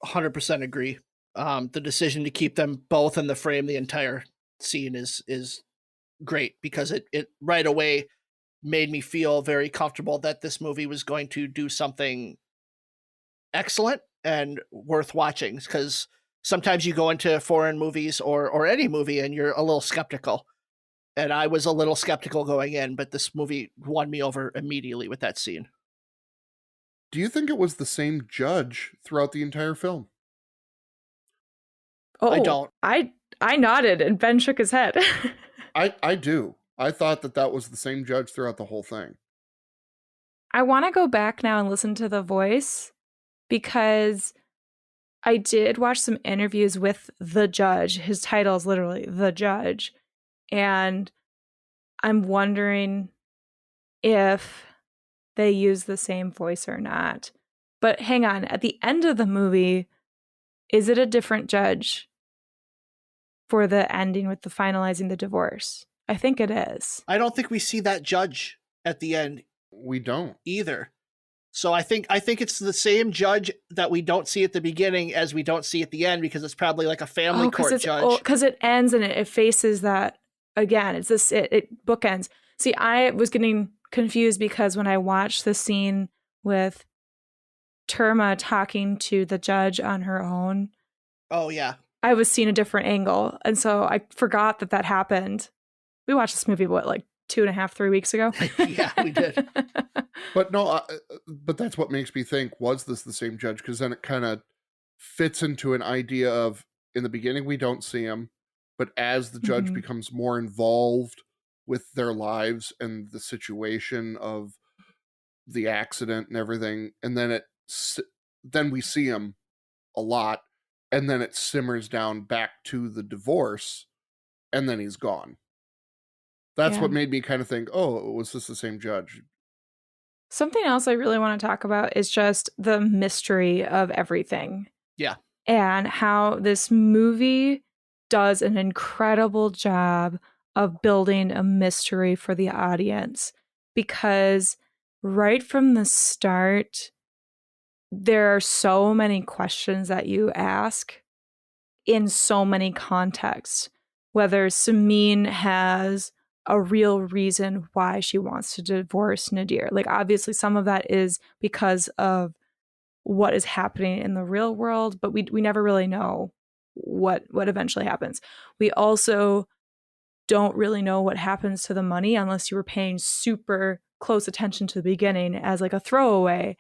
B: 100% agree. The decision to keep them both in the frame the entire scene is great because it right away made me feel very comfortable that this movie was going to do something excellent and worth watching, because sometimes you go into foreign movies or any movie and you're a little skeptical. And I was a little skeptical going in, but this movie won me over immediately with that scene.
C: Do you think it was the same judge throughout the entire film?
A: Oh,
B: I don't.
A: I nodded and Ben shook his head.
C: I do. I thought that was the same judge throughout the whole thing.
A: I want to go back now and listen to the voice because I did watch some interviews with the judge. His title is literally The Judge. And I'm wondering if they use the same voice or not. But hang on, at the end of the movie, is it a different judge for the ending with the finalizing the divorce? I think it is.
B: I don't think we see that judge at the end
C: We don't.
B: either. So I think it's the same judge that we don't see at the beginning as we don't see at the end, because it's probably like a family court judge.
A: Because it ends and it faces that again. It's this it bookends. See, I was getting confused because when I watched the scene with Terma talking to the judge on her own,
B: Oh yeah.
A: I was seeing a different angle, and so I forgot that happened. We watched this movie like 2.5, 3 weeks ago.
B: Yeah, we did.
C: But no, but that's what makes me think, was this the same judge? Because then it kind of fits into an idea of, in the beginning, we don't see him, but as the judge
A: Mhm.
C: becomes more involved with their lives and the situation of the accident and everything, and then then we see him a lot, and then it simmers down back to the divorce, and then he's gone. That's
A: Yeah.
C: what made me kind of think, oh, was this the same judge?
A: Something else I really want to talk about is just the mystery of everything.
B: Yeah.
A: And how this movie does an incredible job of building a mystery for the audience. Because right from the start, there are so many questions that you ask in so many contexts. Whether Samin has a real reason why she wants to divorce Nadir. Like, obviously, some of that is because of what is happening in the real world, but we never really know what eventually happens. We also don't really know what happens to the money unless you were paying super close attention to the beginning as like a throwaway.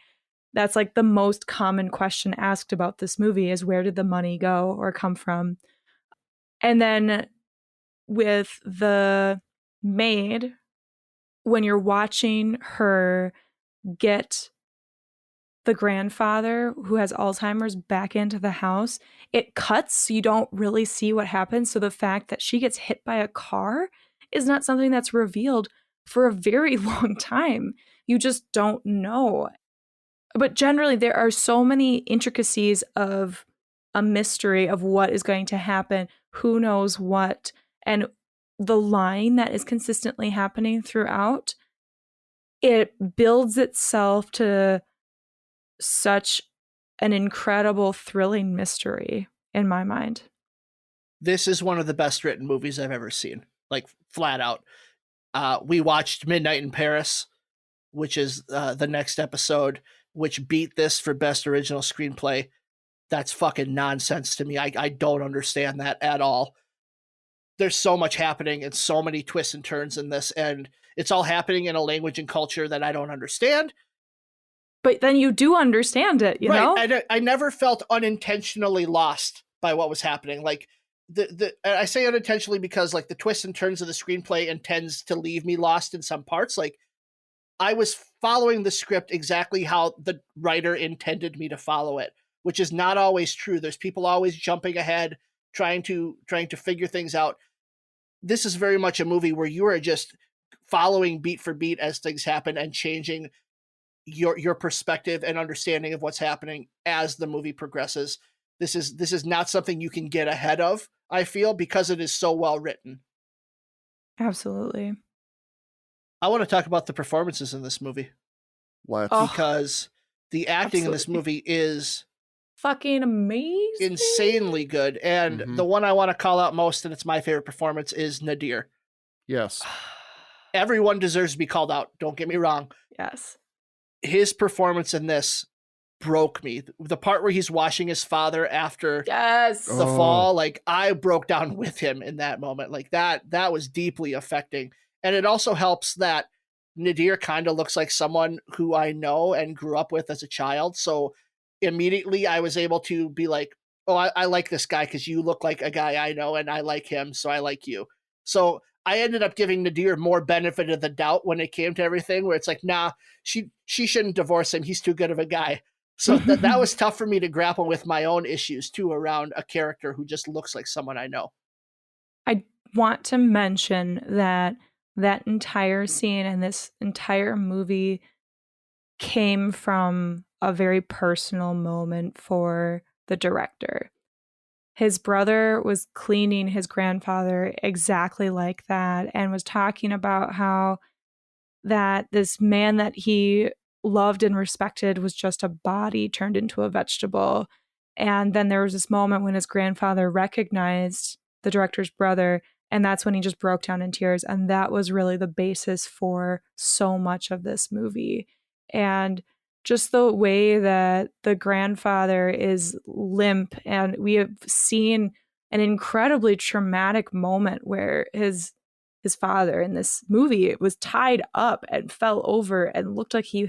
A: That's like the most common question asked about this movie is, where did the money go or come from? And then with the maid, when you're watching her get the grandfather who has Alzheimer's back into the house, it cuts so you don't really see what happens. So the fact that she gets hit by a car is not something that's revealed for a very long time. You just don't know. But generally, there are so many intricacies of a mystery of what is going to happen, who knows what, and the line that is consistently happening throughout, it builds itself to such an incredible, thrilling mystery in my mind.
B: This is one of the best written movies I've ever seen, like flat out. We watched Midnight in Paris, which is the next episode, which beat this for best original screenplay. That's fucking nonsense to me. I don't understand that at all. There's so much happening and so many twists and turns in this, and it's all happening in a language and culture that I don't understand.
A: But then you do understand it, you know?
B: I never felt unintentionally lost by what was happening. Like I say unintentionally because like the twists and turns of the screenplay intends to leave me lost in some parts. Like I was following the script exactly how the writer intended me to follow it, which is not always true. There's people always jumping ahead, trying to figure things out. This is very much a movie where you are just following beat for beat as things happen and changing your perspective and understanding of what's happening as the movie progresses. This is not something you can get ahead of, I feel, because it is so well written.
A: Absolutely.
B: I want to talk about the performances in this movie.
C: Let's.
A: Oh,
B: because the acting in this
A: absolutely.
B: movie is
A: Fucking amazing.
B: insanely good. And
C: Mhm.
B: the one I want to call out most, and it's my favorite performance, is Nadir.
C: Yes.
B: Everyone deserves to be called out. Don't get me wrong.
A: Yes.
B: His performance in this broke me. The part where he's washing his father after
A: Yes.
B: the
C: Oh.
B: fall, like I broke down with him in that moment. Like that was deeply affecting. And it also helps that Nadir kind of looks like someone who I know and grew up with as a child. So immediately I was able to be like, oh, I like this guy because you look like a guy I know and I like him, so I like you. So I ended up giving Nadir more benefit of the doubt when it came to everything, where it's like, nah, she shouldn't divorce him. He's too good of a guy. So that was tough for me to grapple with my own issues too around a character who just looks like someone I know.
A: I want to mention that entire scene and this entire movie came from a very personal moment for the director. His brother was cleaning his grandfather exactly like that and was talking about how that this man that he loved and respected was just a body turned into a vegetable. And then there was this moment when his grandfather recognized the director's brother, and that's when he just broke down in tears. And that was really the basis for so much of this movie. And just the way that the grandfather is limp, and we have seen an incredibly traumatic moment where his father in this movie was tied up and fell over and looked like he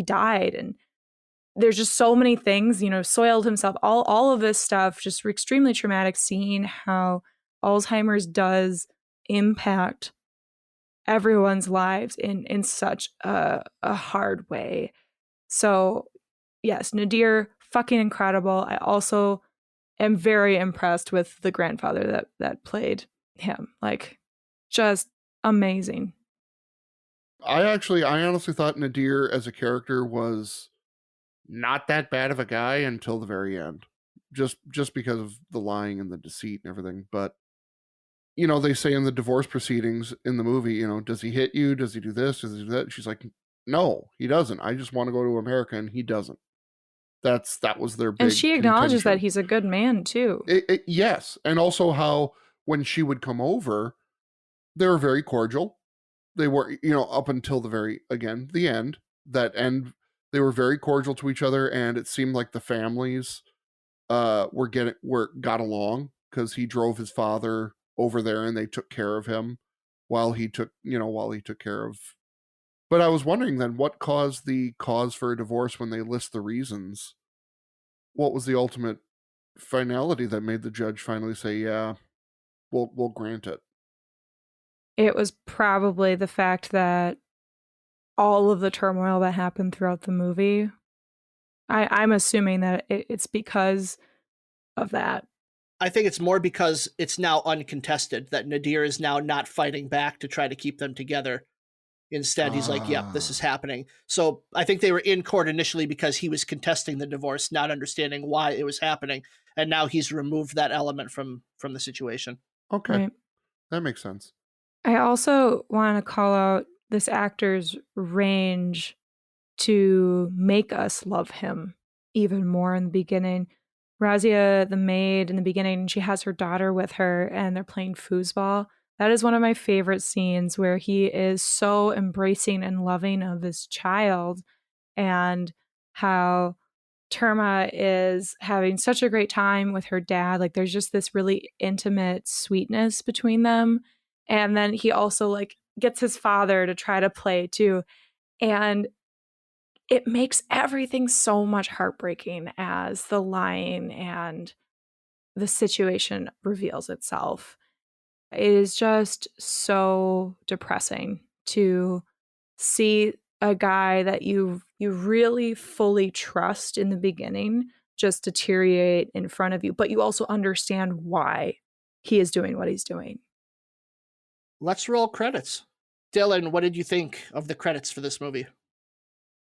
A: died. And there's just so many things, soiled himself, all of this stuff, just extremely traumatic, seeing how Alzheimer's does impact everyone's lives in such a hard way. So yes, Nadir, fucking incredible. I also am very impressed with the grandfather that played him. Like, just amazing.
C: I honestly thought Nadir as a character was not that bad of a guy until the very end. Just because of the lying and the deceit and everything. But, they say in the divorce proceedings in the movie, does he hit you? Does he do this? Does he do that? She's like, no, he doesn't. I just want to go to America, and he doesn't. That was their big
A: And she acknowledges
C: contention.
A: that he's a good man, too.
C: Yes. And also how when she would come over, they were very cordial. They were, up until the end. That end, they were very cordial to each other, and it seemed like the families got along, because he drove his father over there and they took care of him while he took care of. But I was wondering then, what caused the cause for a divorce when they list the reasons? What was the ultimate finality that made the judge finally say, yeah, we'll grant it?
A: It was probably the fact that all of the turmoil that happened throughout the movie, I'm assuming that it's because of that.
B: I think it's more because it's now uncontested, that Nadir is now not fighting back to try to keep them together. Instead, he's like, yep, this is happening. So I think they were in court initially because he was contesting the divorce, not understanding why it was happening. And now he's removed that element from the situation.
C: Okay.
A: Right.
C: That makes sense.
A: I also want to call out this actor's range to make us love him even more in the beginning. Razia, the maid, in the beginning, she has her daughter with her and they're playing foosball. That is one of my favorite scenes, where he is so embracing and loving of his child, and how Terma is having such a great time with her dad. Like, there's just this really intimate sweetness between them. And then he also like gets his father to try to play too. And it makes everything so much heartbreaking as the lying and the situation reveals itself. It is just so depressing to see a guy that you really fully trust in the beginning just deteriorate in front of you, but you also understand why he is doing what he's doing.
B: Let's roll credits. Dylan, what did you think of the credits for this movie?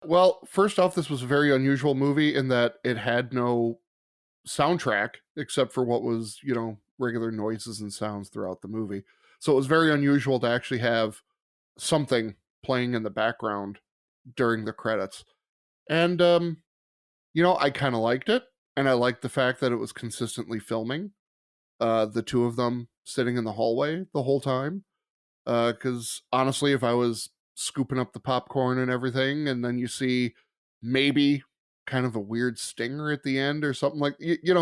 C: Well, first off, this was a very unusual movie in that it had no soundtrack except for what was, regular noises and sounds throughout the movie. So it was very unusual to actually have something playing in the background during the credits. And, I kind of liked it. And I liked the fact that it was consistently filming the two of them sitting in the hallway the whole time. Because honestly, if I was scooping up the popcorn and everything, and then you see maybe kind of a weird stinger at the end or something like,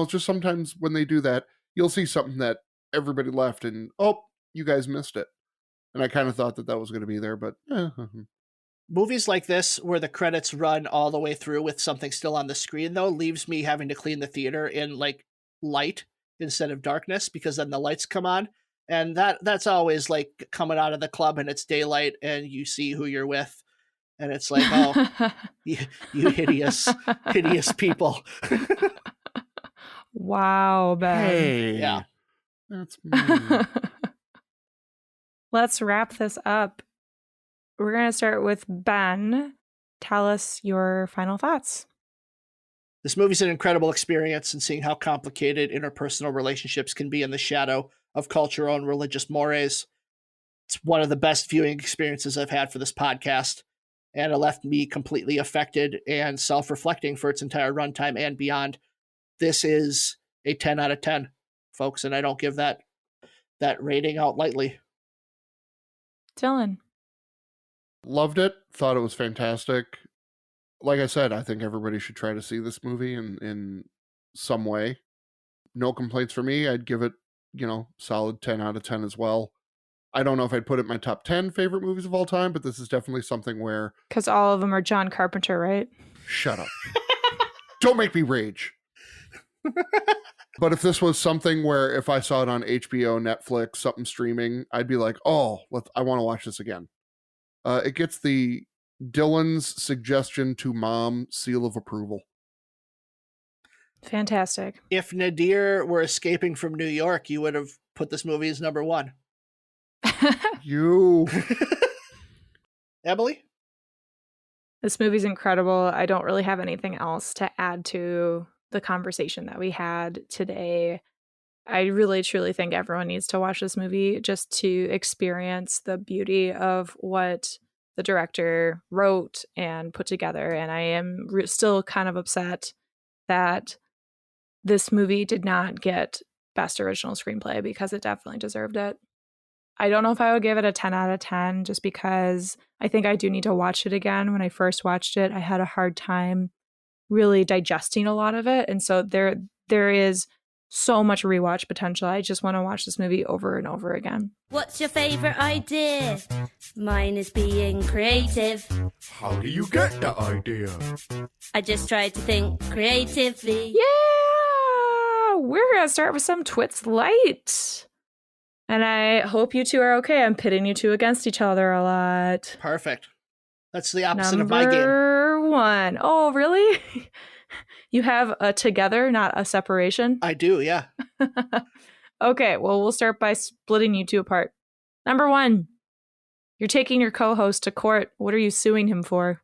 C: just sometimes when they do that, you'll see something that everybody left and, oh, you guys missed it. And I kind of thought that was going to be there, but
B: Movies like this, where the credits run all the way through with something still on the screen, though, leaves me having to clean the theater in like light instead of darkness, because then the lights come on. And that's always like coming out of the club and it's daylight and you see who you're with. And it's like, oh, you hideous people.
A: Wow, Ben.
C: hey,
B: Yeah.
C: that's mean.
A: Let's wrap this up. We're going to start with Ben. Tell us your final thoughts.
B: This movie's an incredible experience, and seeing how complicated interpersonal relationships can be in the shadow of cultural and religious mores. It's one of the best viewing experiences I've had for this podcast. and it left me completely affected and self-reflecting for its entire runtime and beyond. This is a 10 out of 10, folks, and I don't give that rating out lightly.
A: Dylan.
C: Loved it. Thought it was fantastic. Like I said, I think everybody should try to see this movie in some way. No complaints for me. I'd give it, solid 10 out of 10 as well. I don't know if I'd put it in my top 10 favorite movies of all time, but this is definitely something where...
A: Because all of them are John Carpenter, right?
C: Shut up. Don't make me rage. But if this was something where if I saw it on HBO, Netflix, something streaming, I'd be like, oh, I want to watch this again. It gets the Dylan's suggestion to mom seal of approval.
A: Fantastic.
B: If Nadir were escaping from New York, you would have put this movie as number 1.
C: You.
B: Emily?
A: This movie's incredible. I don't really have anything else to add to the conversation that we had today. I really, truly think everyone needs to watch this movie just to experience the beauty of what the director wrote and put together. And I am still kind of upset that this movie did not get Best Original Screenplay because it definitely deserved it. I don't know if I would give it a 10 out of 10 just because I think I do need to watch it again. When I first watched it, I had a hard time really digesting a lot of it. And so there is so much rewatch potential. I just want to watch this movie over and over again.
E: What's your favorite idea? Mine is being creative.
F: How do you get the idea?
E: I just try to think creatively.
A: Yeah! We're going to start with some Twits Light. And I hope you two are okay. I'm pitting you two against each other a lot.
B: Perfect. That's the opposite of my game.
A: Number 1. Oh, really? You have a together, not a separation?
B: I do, yeah.
A: Okay, well, we'll start by splitting you two apart. Number 1. You're taking your co-host to court. What are you suing him for?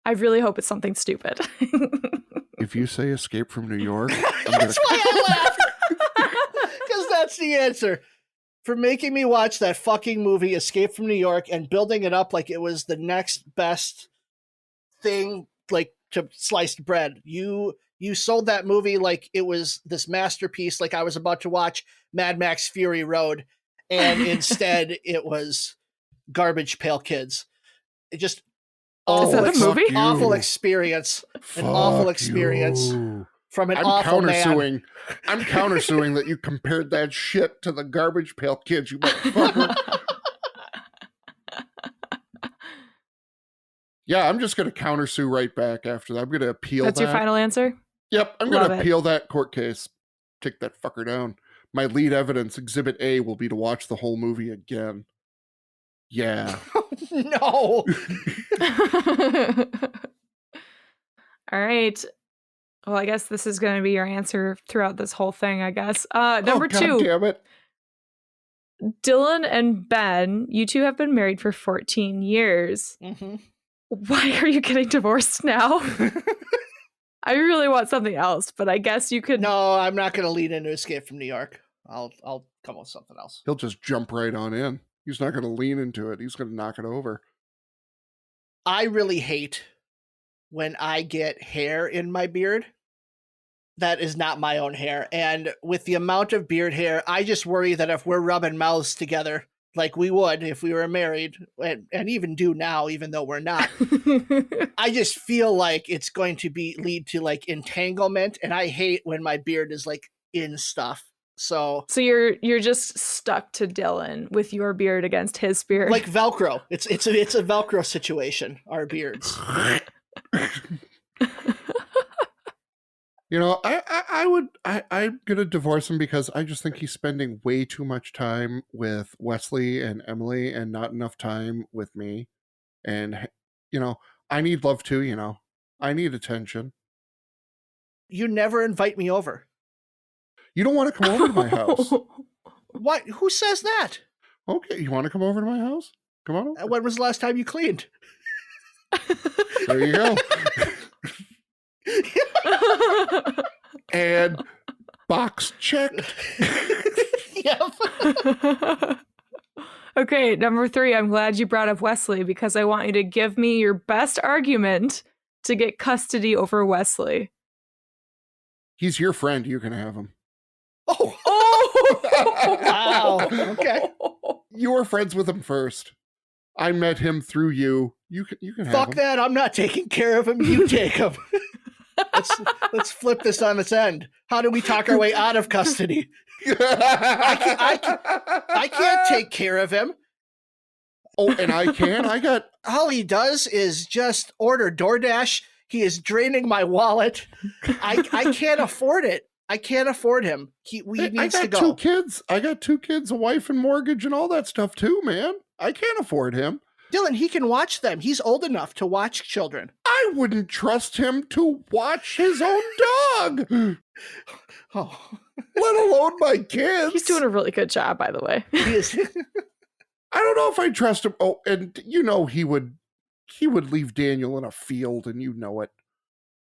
A: I really hope it's something stupid.
C: If you say Escape from New York,
B: That's why I laughed. Because that's the answer. For making me watch that fucking movie, Escape from New York, and building it up like it was the next best thing, like to sliced bread. You sold that movie like it was this masterpiece, like I was about to watch Mad Max Fury Road, and instead it was Garbage Pail Kids. It just
A: Is that a movie?
B: Awful experience. An awful experience. From an awful man.
C: I'm countersuing that you compared that shit to the Garbage Pail Kids, you motherfucker. Yeah, I'm just going to countersue right back after that. I'm going to appeal
A: That's your final answer?
C: Yep, I'm going to appeal that court case. Take that fucker down. My lead evidence, Exhibit A, will be to watch the whole movie again. Yeah.
B: No.
A: All right. Well, I guess this is going to be your answer throughout this whole thing, I guess. Number 2.
C: Damn it.
A: Dylan and Ben, you two have been married for 14 years.
B: Mm-hmm.
A: Why are you getting divorced now? I really want something else, but I guess you could...
B: No, I'm not going to lead into Escape from New York. I'll come with something else.
C: He'll just jump right on in. He's not going to lean into it. He's going to knock it over.
B: I really hate when I get hair in my beard. That is not my own hair. And with the amount of beard hair, I just worry that if we're rubbing mouths together, like we would if we were married, and even do now, even though we're not, I just feel like it's going to lead to like entanglement. And I hate when my beard is like in stuff. So
A: you're just stuck to Dylan with your beard against his beard.
B: Like Velcro. It's a Velcro situation, our beards.
C: You know, I'm going to divorce him because I just think he's spending way too much time with Wesley and Emily and not enough time with me. And, I need love too, I need attention.
B: You never invite me over.
C: You don't want to come over to my house.
B: What? Who says that?
C: Okay, you want to come over to my house? Come on over.
B: When was the last time you cleaned?
C: There you go. And box checked.
B: Yep.
A: Okay, number 3, I'm glad you brought up Wesley because I want you to give me your best argument to get custody over Wesley.
C: He's your friend. You can have him.
B: Oh,
A: Oh!
B: wow. Okay.
C: You were friends with him first. I met him through you. You can have
B: Fuck
C: him.
B: that. I'm not taking care of him. You take him. Let's flip this on its end. How do we talk our way out of custody? I can't take care of him.
C: Oh, and I can.
B: All he does is just order DoorDash. He is draining my wallet. I can't afford it. I can't afford him. He needs to go.
C: 2 kids. I got 2 kids, a wife and mortgage and all that stuff too, man. I can't afford him.
B: Dylan, he can watch them. He's old enough to watch children.
C: I wouldn't trust him to watch his own dog,
B: Oh,
C: let alone my kids.
A: He's doing a really good job, by the way.
B: he is.
C: I don't know if I trust him. Oh, and you know he would leave Daniel in a field, and you know it.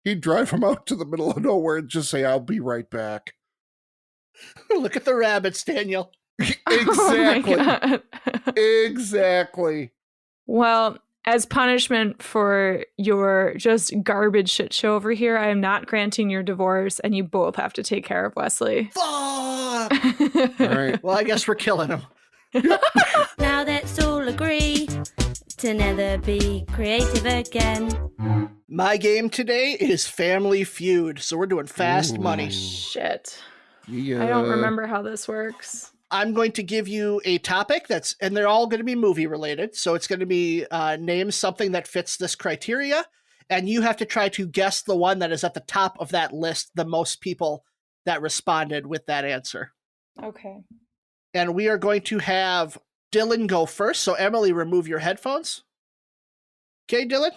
C: He'd drive him out to the middle of nowhere and just say, "I'll be right back."
B: Look at the rabbits, Daniel.
C: Exactly.
A: Oh my God.
C: Exactly.
A: Well, as punishment for your just garbage shit show over here, I am not granting your divorce, and you both have to take care of Wesley.
B: Fuck.
C: All right.
B: Well, I guess we're killing him.
E: Now let's all agree to never be creative again.
B: My game today is Family Feud, so we're doing fast money.
A: Shit.
C: Yeah.
A: I don't remember how this works.
B: I'm going to give you a topic and they're all going to be movie related. So it's going to be name something that fits this criteria. And you have to try to guess the one that is at the top of that list, the most people that responded with that answer.
A: Okay.
B: And we are going to have Dylan go first. So Emily, remove your headphones. Okay, Dylan,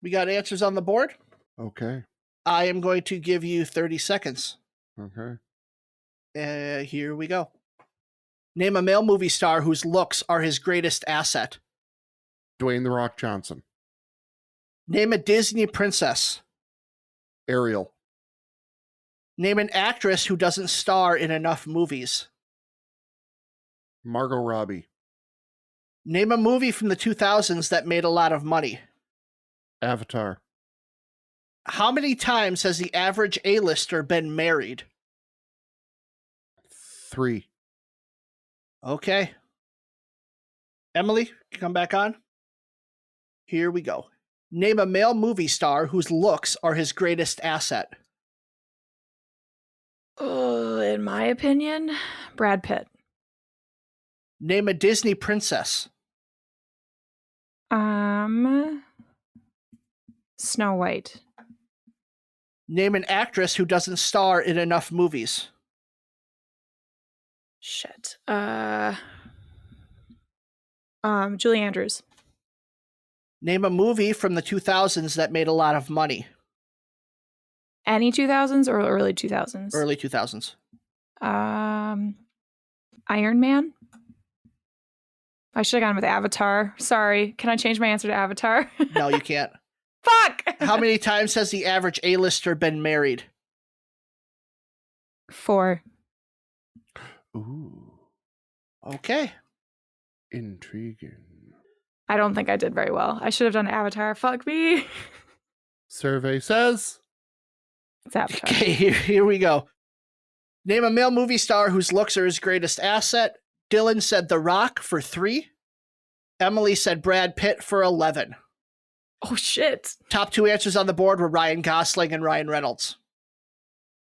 B: we got answers on the board.
C: Okay.
B: I am going to give you 30 seconds.
C: Okay.
B: Here we go. Name a male movie star whose looks are his greatest asset.
C: Dwayne "The Rock" Johnson.
B: Name a Disney princess.
C: Ariel.
B: Name an actress who doesn't star in enough movies.
C: Margot Robbie.
B: Name a movie from the 2000s that made a lot of money.
C: Avatar.
B: How many times has the average A-lister been married?
C: 3.
B: Okay. Emily, come back on. Here we go. Name a male movie star whose looks are his greatest asset.
A: In my opinion, Brad Pitt.
B: Name a Disney princess.
A: Snow White.
B: Name an actress who doesn't star in enough movies.
A: Shit. Julie Andrews.
B: Name a movie from the 2000s that made a lot of money.
A: Any 2000s or early 2000s?
B: Early 2000s.
A: Iron Man. I should have gone with Avatar. Sorry. Can I change my answer to Avatar?
B: No, you can't.
A: Fuck!
B: How many times has the average A-lister been married?
A: 4.
C: Ooh.
B: Okay.
C: Intriguing.
A: I don't think I did very well. I should have done Avatar. Fuck me.
C: Survey says.
A: It's Avatar.
B: Okay, here we go. Name a male movie star whose looks are his greatest asset. Dylan said The Rock for 3. Emily said Brad Pitt for 11.
A: Oh, shit.
B: Top 2 answers on the board were Ryan Gosling and Ryan Reynolds.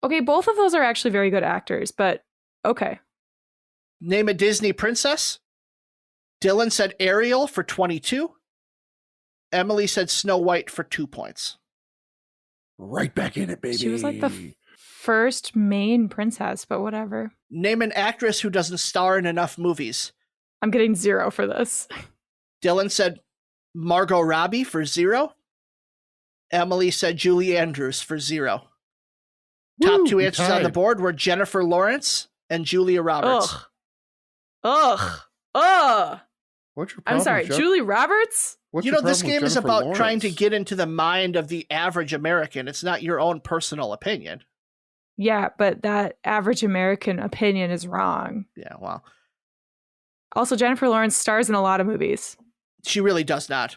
A: Okay, both of those are actually very good actors, but okay.
B: Name a Disney princess. Dylan said Ariel for 22. Emily said Snow White for 2 points.
C: Right back in it, baby.
A: She was like the first main princess, but whatever.
B: Name an actress who doesn't star in enough movies.
A: I'm getting 0 for this.
B: Dylan said Margot Robbie for 0. Emily said Julie Andrews for 0. Top
C: Woo,
B: 2
C: we
B: answers on the
C: tied.
B: board were Jennifer Lawrence and Julia Roberts.
A: Ugh. Ugh.
C: What's your
A: I'm
C: problem,
A: sorry,
C: Jeff?
A: Julie Roberts?
C: What's
B: You
C: your
B: know, this
C: problem with
B: game is
C: Jennifer
B: about trying to
C: Lawrence?
B: get into the mind of the average American. It's not your own personal opinion.
A: Yeah, but that average American opinion is wrong.
B: Yeah, well.
A: Also, Jennifer Lawrence stars in a lot of movies.
B: She really does not.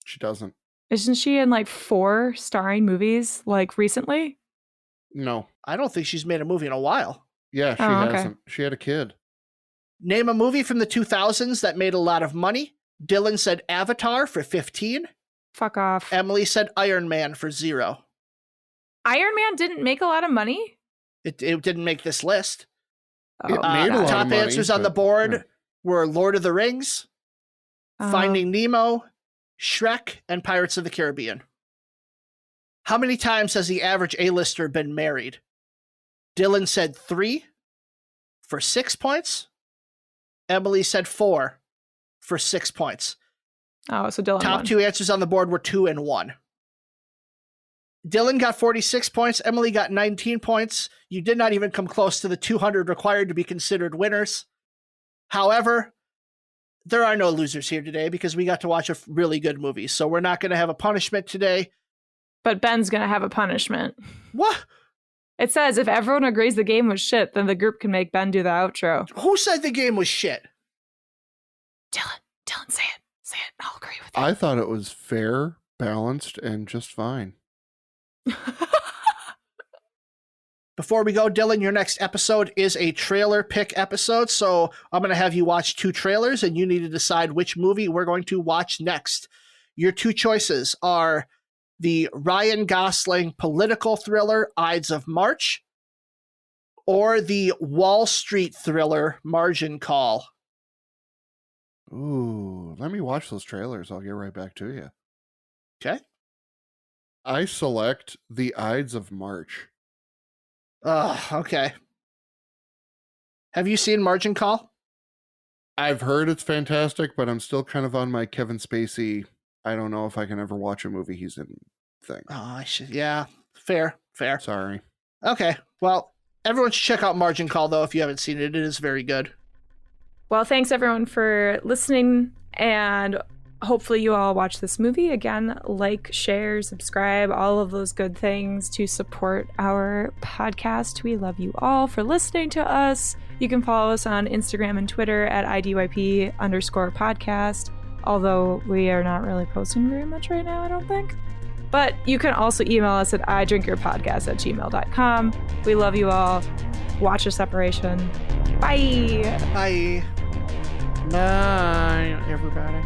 C: She doesn't.
A: Isn't she in like 4 starring movies like recently?
C: No.
B: I don't think she's made a movie in a while.
C: Yeah, she
A: Oh, okay.
C: hasn't. She had a kid.
B: Name a movie from the 2000s that made a lot of money. Dylan said Avatar for 15.
A: Fuck off.
B: Emily said Iron Man for 0.
A: Iron Man didn't make a lot of money?
B: It didn't make this list.
A: Oh,
C: It made a lot of
B: Top
C: money,
B: answers on the
C: but,
B: board
C: yeah.
B: were Lord of the Rings, Finding Nemo, Shrek, and Pirates of the Caribbean. How many times has the average A-lister been married? Dylan said 3 for 6 points. Emily said 4 for 6 points.
A: Oh, so Dylan
B: Top
A: won.
B: 2 answers on the board were 2 and 1. Dylan got 46 points. Emily got 19 points. You did not even come close to the 200 required to be considered winners. However, there are no losers here today because we got to watch a really good movie. So we're not going to have a punishment today.
A: But Ben's going to have a punishment.
B: What?
A: It says if everyone agrees the game was shit, then the group can make Ben do the outro.
B: Who said the game was shit?
A: Dylan, say it. Say it. I'll agree with you.
C: I thought it was fair, balanced, and just fine.
B: Before we go, Dylan, your next episode is a trailer pick episode. So I'm going to have you watch 2 trailers and you need to decide which movie we're going to watch next. Your 2 choices are the Ryan Gosling political thriller, Ides of March, or the Wall Street thriller, Margin Call.
C: Ooh, let me watch those trailers. I'll get right back to you.
B: Okay.
C: I select the Ides of March.
B: Okay. Have you seen Margin Call?
C: I've heard it's fantastic, but I'm still kind of on my Kevin Spacey, I don't know if I can ever watch a movie he's in thing.
B: Oh, I should. Yeah. Fair.
C: Sorry.
B: Okay. Well, everyone should check out Margin Call, though, if you haven't seen it. It is very good.
A: Well, thanks everyone for listening, and hopefully you all watch this movie. Again, like, share, subscribe, all of those good things to support our podcast. We love you all for listening to us. You can follow us on Instagram and Twitter at IDYP_podcast, although we are not really posting very much right now, I don't think. But you can also email us at idrinkyourpodcast@gmail.com. We love you all. Watch a separation. Bye.
B: Bye.
C: Bye, everybody.